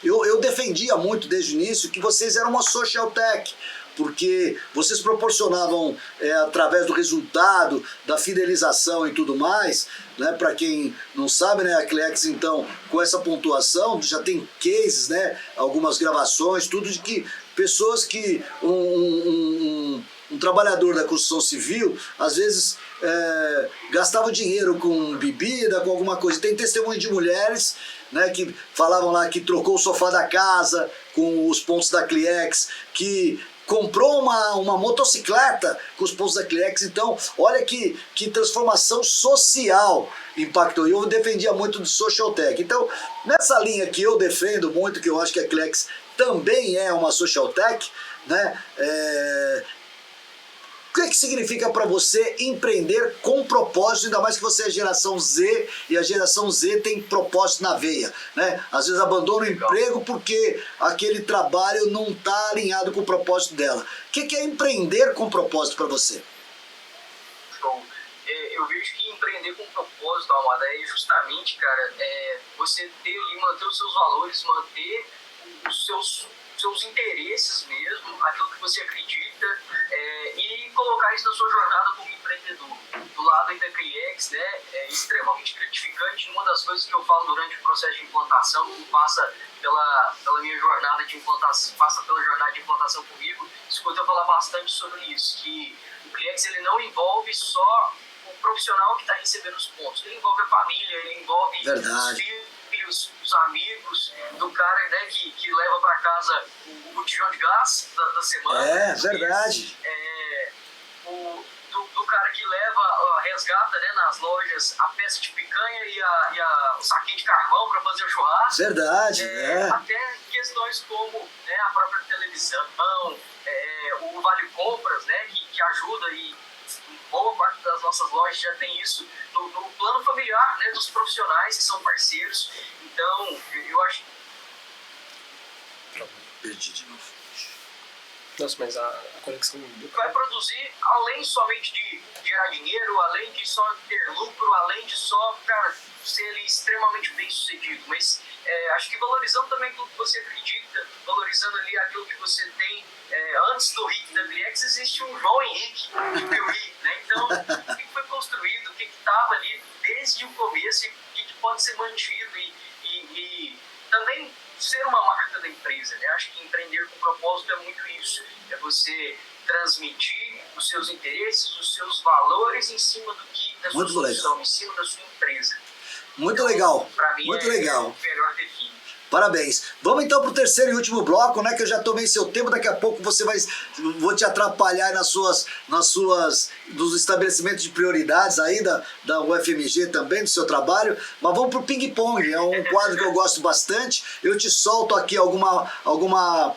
eu defendia muito desde o início que vocês eram uma social tech, porque vocês proporcionavam, através do resultado, da fidelização e tudo mais, né, para quem não sabe, né, a Cleex, então, com essa pontuação, já tem cases, né, algumas gravações, tudo de que pessoas que um trabalhador da construção civil, às vezes, gastava dinheiro com bebida, com alguma coisa. Tem testemunho de mulheres, né, que falavam lá que trocou o sofá da casa com os pontos da Cliex, que comprou uma motocicleta com os pontos da Cliex. Então, olha que transformação social impactou. E eu defendia muito do Social Tech. Então, nessa linha que eu defendo muito, que eu acho que a Cliex também é uma Social Tech, né? O que significa para você empreender com propósito, ainda mais que você é geração Z e a geração Z tem propósito na veia, né? Às vezes abandona o emprego porque aquele trabalho não está alinhado com o propósito dela. O que é empreender com propósito para você? Show. Eu vejo que empreender com propósito, Almada, é justamente, cara, você ter e manter os seus valores, manter os seus interesses mesmo, aquilo que você acredita, e colocar isso na sua jornada como empreendedor. Do lado aí da Cliex, né, é extremamente gratificante. Uma das coisas que eu falo durante o processo de implantação, que passa pela minha jornada de implantação, passa pela jornada de implantação comigo, escuta eu falar bastante sobre isso, que o Cliex ele não envolve só o profissional que está recebendo os pontos, ele envolve a família, ele envolve os filhos, os amigos do cara, né, que leva para casa o botijão de gás da semana. Verdade. Do cara que leva, resgata, né, nas lojas a peça de picanha e o saquinho de carvão para fazer o churrasco. Verdade, Até questões como, né, a própria televisão, o Vale Compras, né, que ajuda e boa parte das nossas lojas já tem isso no plano familiar, né, dos profissionais que são parceiros. Então, eu acho... Perdi de novo. Nossa, mas a conexão... Vai produzir, além somente de gerar dinheiro, além de só ter lucro, além de só, cara, ser extremamente bem sucedido. Mas acho que valorizando também aquilo que você acredita, valorizando ali aquilo que você tem. Antes do Rick da Cliex existe um João Henrique de Piuí, né? Então, o que foi construído, o que estava ali desde o começo e o que pode ser mantido e também ser uma marca da empresa, né? Acho que empreender com propósito é muito isso. É você transmitir os seus interesses, os seus valores em cima da sua solução, em cima da sua empresa. Muito legal. Para mim, muito legal. O melhor define. Parabéns. Vamos então para o terceiro e último bloco, né? Que eu já tomei seu tempo. Daqui a pouco vou te atrapalhar dos estabelecimentos de prioridades aí da UFMG também, do seu trabalho. Mas vamos para o ping-pong. É um quadro que eu gosto bastante. Eu te solto aqui alguma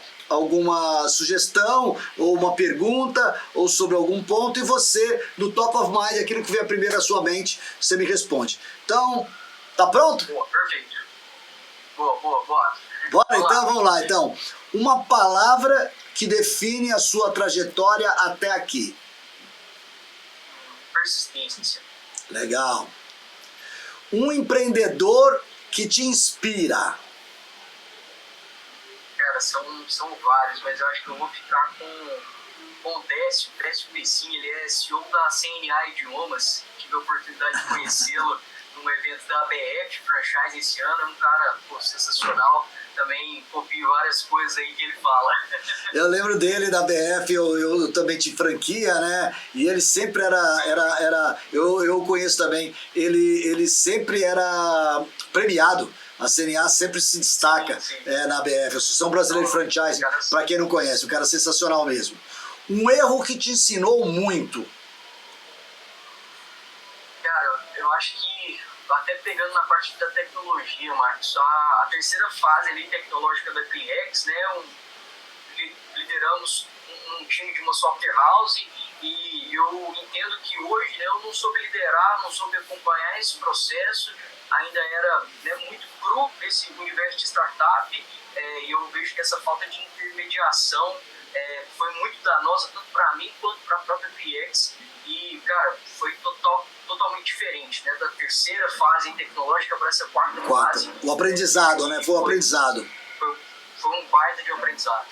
sugestão ou uma pergunta ou sobre algum ponto e você, no top of mind, aquilo que vem primeiro à sua mente, você me responde. Então, tá pronto? Boa, perfeito. Boa. Bora então, vamos lá então. Uma palavra que define a sua trajetória até aqui. Persistência. Legal. Um empreendedor que te inspira. Cara, são vários, mas eu acho que eu vou ficar com o Décio Pessin. Ele é CEO da CNA Idiomas. Tive a oportunidade de conhecê-lo num evento da ABF Franchise esse ano. É um cara sensacional. Também copio várias coisas aí que ele fala. Eu lembro dele da BF, eu também tive franquia, né? E ele sempre eu conheço também, ele sempre era premiado. A CNA sempre se destaca sim. Na BF, Associação Brasileira de Franchise, para quem não conhece, um cara sensacional mesmo. Um erro que te ensinou muito. Cara, eu acho que até pegando na parte da tecnologia, Marcos, a terceira fase ali tecnológica da Cliex, né, lideramos um time de uma software house e eu entendo que hoje, né, eu não soube liderar, não soube acompanhar esse processo, ainda era, né, muito cru esse universo de startup, e eu vejo que essa falta de intermediação foi muito danosa tanto para mim quanto para a própria Cliex e, cara, foi totalmente diferente, né, da terceira fase tecnológica para essa quarta fase. O aprendizado, né? Foi um aprendizado. Foi um baita de aprendizado.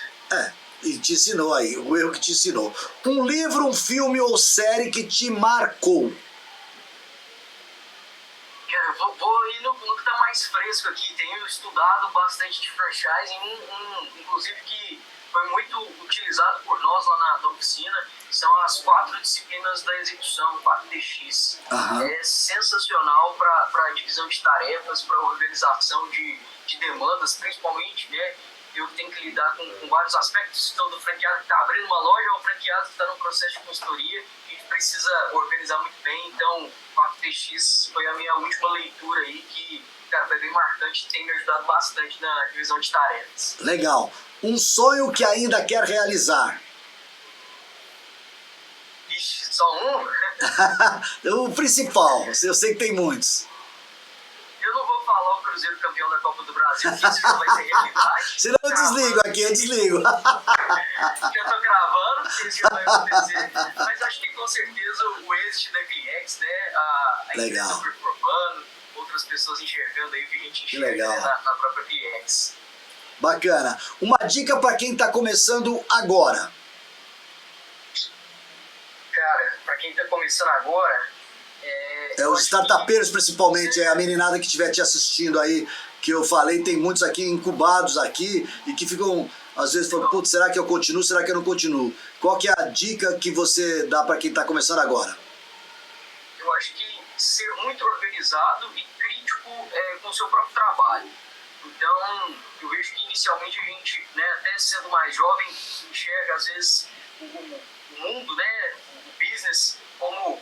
E te ensinou aí, o erro que te ensinou. Um livro, um filme ou série que te marcou. Cara, eu vou ir no que tá mais fresco aqui. Tenho estudado bastante de franchise, inclusive que foi muito utilizado por nós lá na oficina, são as 4 disciplinas da execução, 4DX. É sensacional para a divisão de tarefas, para a organização de demandas, principalmente, né? Eu tenho que lidar com vários aspectos, então do franqueado que está abrindo uma loja ao franqueado que está no processo de consultoria, a gente precisa organizar muito bem, então 4DX foi a minha última leitura aí, que, cara, foi bem marcante e tem me ajudado bastante na divisão de tarefas. Legal. Um sonho que ainda quer realizar? Ixi, só um? O principal, eu sei que tem muitos. Eu não vou falar o Cruzeiro campeão da Copa do Brasil, porque isso já vai ser realidade. Senão eu desligo aqui, eu desligo. Já tô gravando, porque isso já vai acontecer. Mas acho que com certeza o êxito da Cliex, né? A empresa performando, outras pessoas enxergando aí o que a gente enxerga, né, na própria Cliex. Bacana. Uma dica para quem está começando agora. Cara, para quem está começando agora... os startupeiros principalmente, a meninada que estiver te assistindo aí, que eu falei, tem muitos aqui incubados aqui e que ficam, às vezes, falando, putz, será que eu continuo, será que eu não continuo? Qual que é a dica que você dá para quem está começando agora? Eu acho que ser muito organizado e crítico com o seu próprio trabalho. Então, eu vejo que inicialmente a gente, né, até sendo mais jovem, enxerga às vezes o mundo, né, o business, como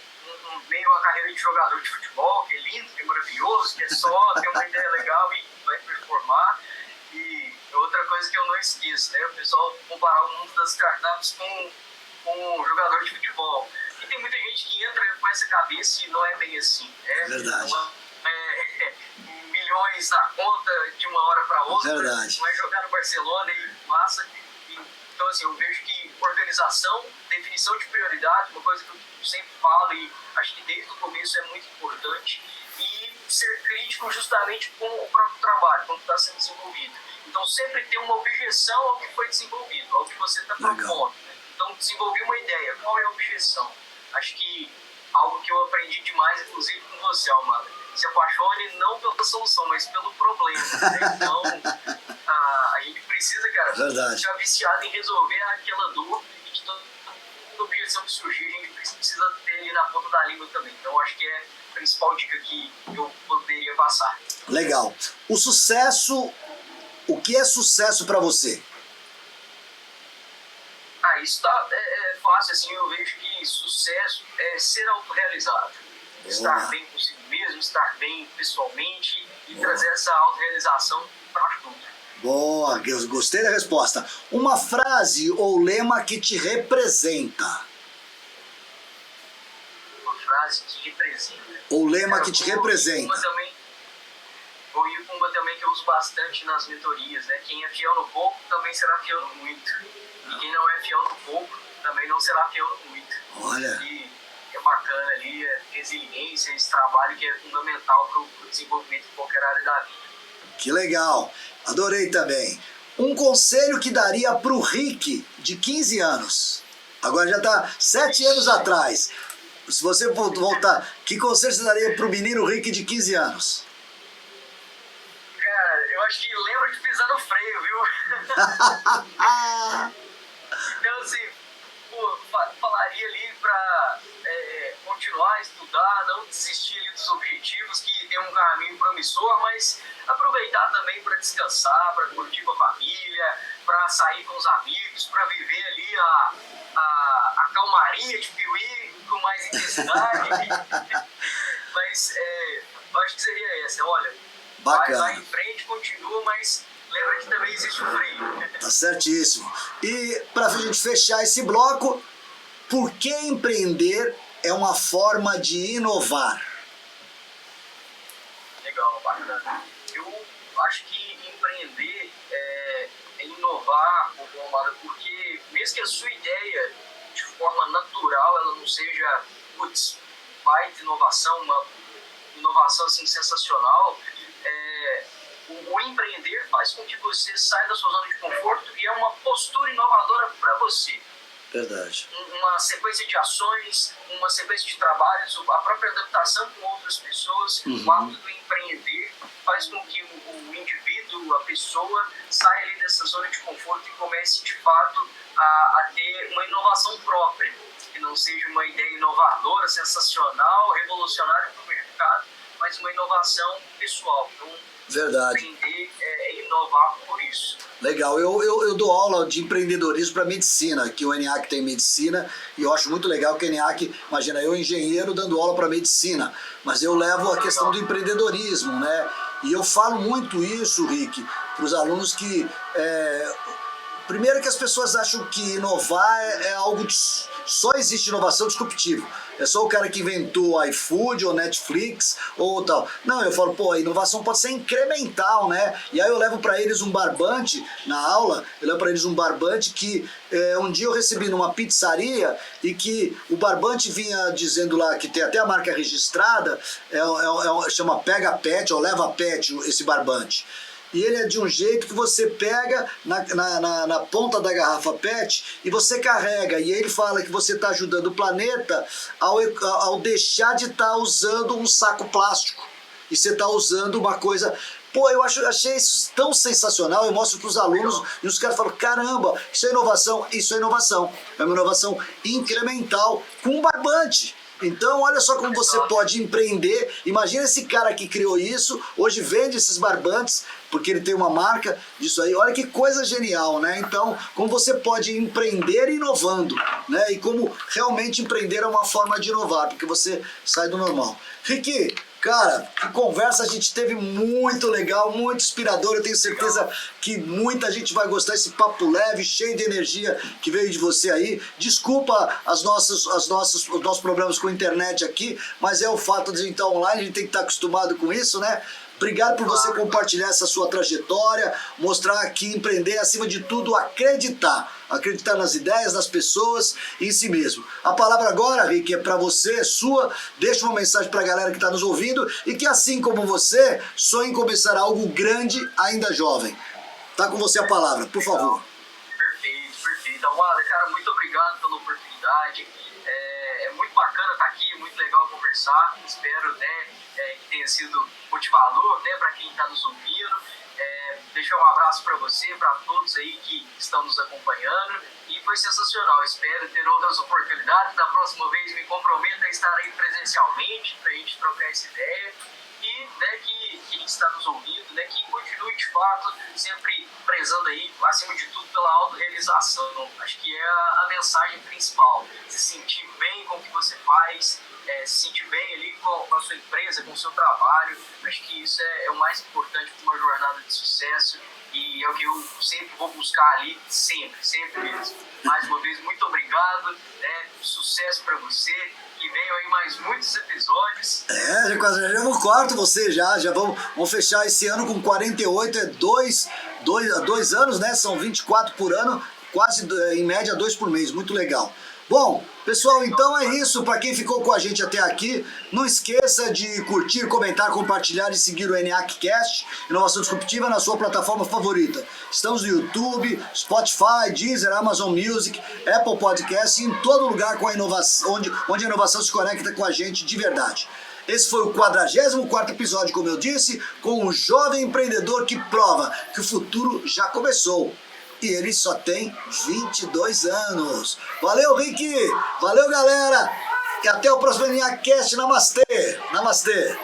meio uma carreira de jogador de futebol, que é lindo, que é maravilhoso, que é só ter uma ideia legal e vai performar. E outra coisa que eu não esqueço, né, o pessoal comparar o mundo das startups com um jogador de futebol. E tem muita gente que entra com essa cabeça e não é bem assim. É verdade. Milhões na conta de uma hora para outra, Verdade. Vai jogar no Barcelona e massa. Então, assim, eu vejo que organização, definição de prioridade, uma coisa que eu sempre falo e acho que desde o começo é muito importante, e ser crítico justamente com o próprio trabalho, como está sendo desenvolvido. Então, sempre ter uma objeção ao que foi desenvolvido, ao que você está propondo. Então, desenvolver uma ideia, qual é a objeção? Acho que algo que eu aprendi demais, inclusive com você, Almada, se apaixone não pela solução, mas pelo problema. Né? Então, a gente precisa, cara, ficar viciado em resolver aquela dor e que toda objeção que surgir, a gente precisa ter ali na ponta da língua também. Então, acho que é a principal dica que eu poderia passar. Legal. O sucesso, o que é sucesso para você? Isso é fácil, assim, eu vejo que sucesso é ser autorrealizado. Estar bem consigo mesmo, estar bem pessoalmente e trazer essa autorrealização para tudo. Boa, eu gostei da resposta. Uma frase ou lema que te representa. Uma frase que representa. Ou lema que te representa. O Ipumba também que eu uso bastante nas mentorias, né? Quem é fiel no pouco também será fiel no muito. E quem não é fiel no pouco também não será fiel no muito. Olha. E é bacana ali, resiliência, esse trabalho que é fundamental para o desenvolvimento de qualquer área da vida. Que legal. Adorei também. Um conselho que daria para o Rick de 15 anos. Agora já está 7 anos atrás. Se você voltar, que conselho você daria para o menino Rick de 15 anos? Cara, eu acho que lembra de pisar no freio, viu? Então, assim, falaria ali para continuar a estudar, não desistir ali dos objetivos, que tem um caminho promissor, mas aproveitar também para descansar, para curtir com a família, para sair com os amigos, para viver ali a calmaria de Piuí com mais intensidade. Mas eu acho que seria essa, olha, vai em frente, continua, mas lembra que também existe o freio. Tá certíssimo. E para a gente fechar esse bloco, por que empreender é uma forma de inovar? Legal, bacana. Eu acho que empreender é inovar, porque mesmo que a sua ideia, de forma natural, ela não seja, baita inovação, uma inovação assim, sensacional, o empreender faz com que você saia da sua zona de conforto e é uma postura inovadora para você. Verdade. Uma sequência de ações, uma sequência de trabalhos, a própria adaptação com outras pessoas, o hábito do empreender faz com que o indivíduo, a pessoa saia ali dessa zona de conforto e comece de fato a ter uma inovação própria, que não seja uma ideia inovadora, sensacional, revolucionária para o mercado, mas uma inovação pessoal. Então, verdade. Aprender e inovar por isso. Legal, eu dou aula de empreendedorismo para medicina, que o ENIAC tem medicina, e eu acho muito legal que o ENIAC, imagina, eu engenheiro dando aula para medicina, mas eu levo a questão do empreendedorismo, né? E eu falo muito isso, Rick, para os alunos que... Primeiro que as pessoas acham que inovar é algo só existe inovação disruptiva. É só o cara que inventou o iFood ou Netflix ou tal. Não, eu falo, pô, a inovação pode ser incremental, né? E aí eu levo para eles um barbante na aula, eu levo para eles um barbante que um dia eu recebi numa pizzaria e que o barbante vinha dizendo lá que tem até a marca registrada, chama Pega Pet ou Leva Pet esse barbante. E ele é de um jeito que você pega na ponta da garrafa PET e você carrega. E ele fala que você está ajudando o planeta ao deixar de estar usando um saco plástico. E você está usando uma coisa... Pô, achei isso tão sensacional, eu mostro para os alunos e os caras falam, caramba, isso é inovação. Isso é inovação. É uma inovação incremental com um barbante. Então, olha só como você pode empreender. Imagina esse cara que criou isso, hoje vende esses barbantes, porque ele tem uma marca disso aí. Olha que coisa genial, né? Então, como você pode empreender inovando, né? E como realmente empreender é uma forma de inovar, porque você sai do normal. Rick, cara, que conversa a gente teve muito legal, muito inspirador. Eu tenho certeza que muita gente vai gostar desse papo leve, cheio de energia que veio de você aí. Desculpa os nossos problemas com a internet aqui, mas é o fato de estar online, a gente tem que estar acostumado com isso, né? Obrigado por você compartilhar essa sua trajetória, mostrar que empreender é, acima de tudo, acreditar nas ideias, nas pessoas e em si mesmo. A palavra agora, Rick, é para você, é sua. Deixa uma mensagem para a galera que está nos ouvindo e que, assim como você, sonhe em começar algo grande ainda jovem. Tá com você a palavra, por favor. Perfeito. Amada, cara, muito obrigado pela oportunidade. É muito bacana estar aqui, muito legal conversar. Espero, né, que tenha sido motivador, né, para quem está nos ouvindo. Deixar um abraço para você, para todos aí que estão nos acompanhando. E foi sensacional. Espero ter outras oportunidades. Da próxima vez me comprometo a estar aí presencialmente para a gente trocar essa ideia. E, né, que quem está nos ouvindo, né, que continue de fato sempre prezando aí, acima de tudo, pela autorrealização. Acho que é a mensagem principal. Se sentir bem com o que você faz, se sentir bem ali com a sua empresa, com o seu trabalho. Acho que isso é o mais importante para uma jornada de sucesso e é o que eu sempre vou buscar ali, sempre mesmo. Mais uma vez, muito obrigado, né, sucesso para você. Que venham aí mais muitos episódios. Já vou quarto você já vamos fechar esse ano com 48, dois anos, né? São 24 por ano, quase em média 2 por mês, muito legal. Bom, pessoal, então é isso. Para quem ficou com a gente até aqui, não esqueça de curtir, comentar, compartilhar e seguir o ENIAC Cast, Inovação Disruptiva, na sua plataforma favorita. Estamos no YouTube, Spotify, Deezer, Amazon Music, Apple Podcast e em todo lugar com a inovação, onde a inovação se conecta com a gente de verdade. Esse foi o 44º episódio, como eu disse, com um jovem empreendedor que prova que o futuro já começou. E ele só tem 22 anos. Valeu, Rick! Valeu, galera! E até o próximo ENIAC Cast. Namastê! Namastê!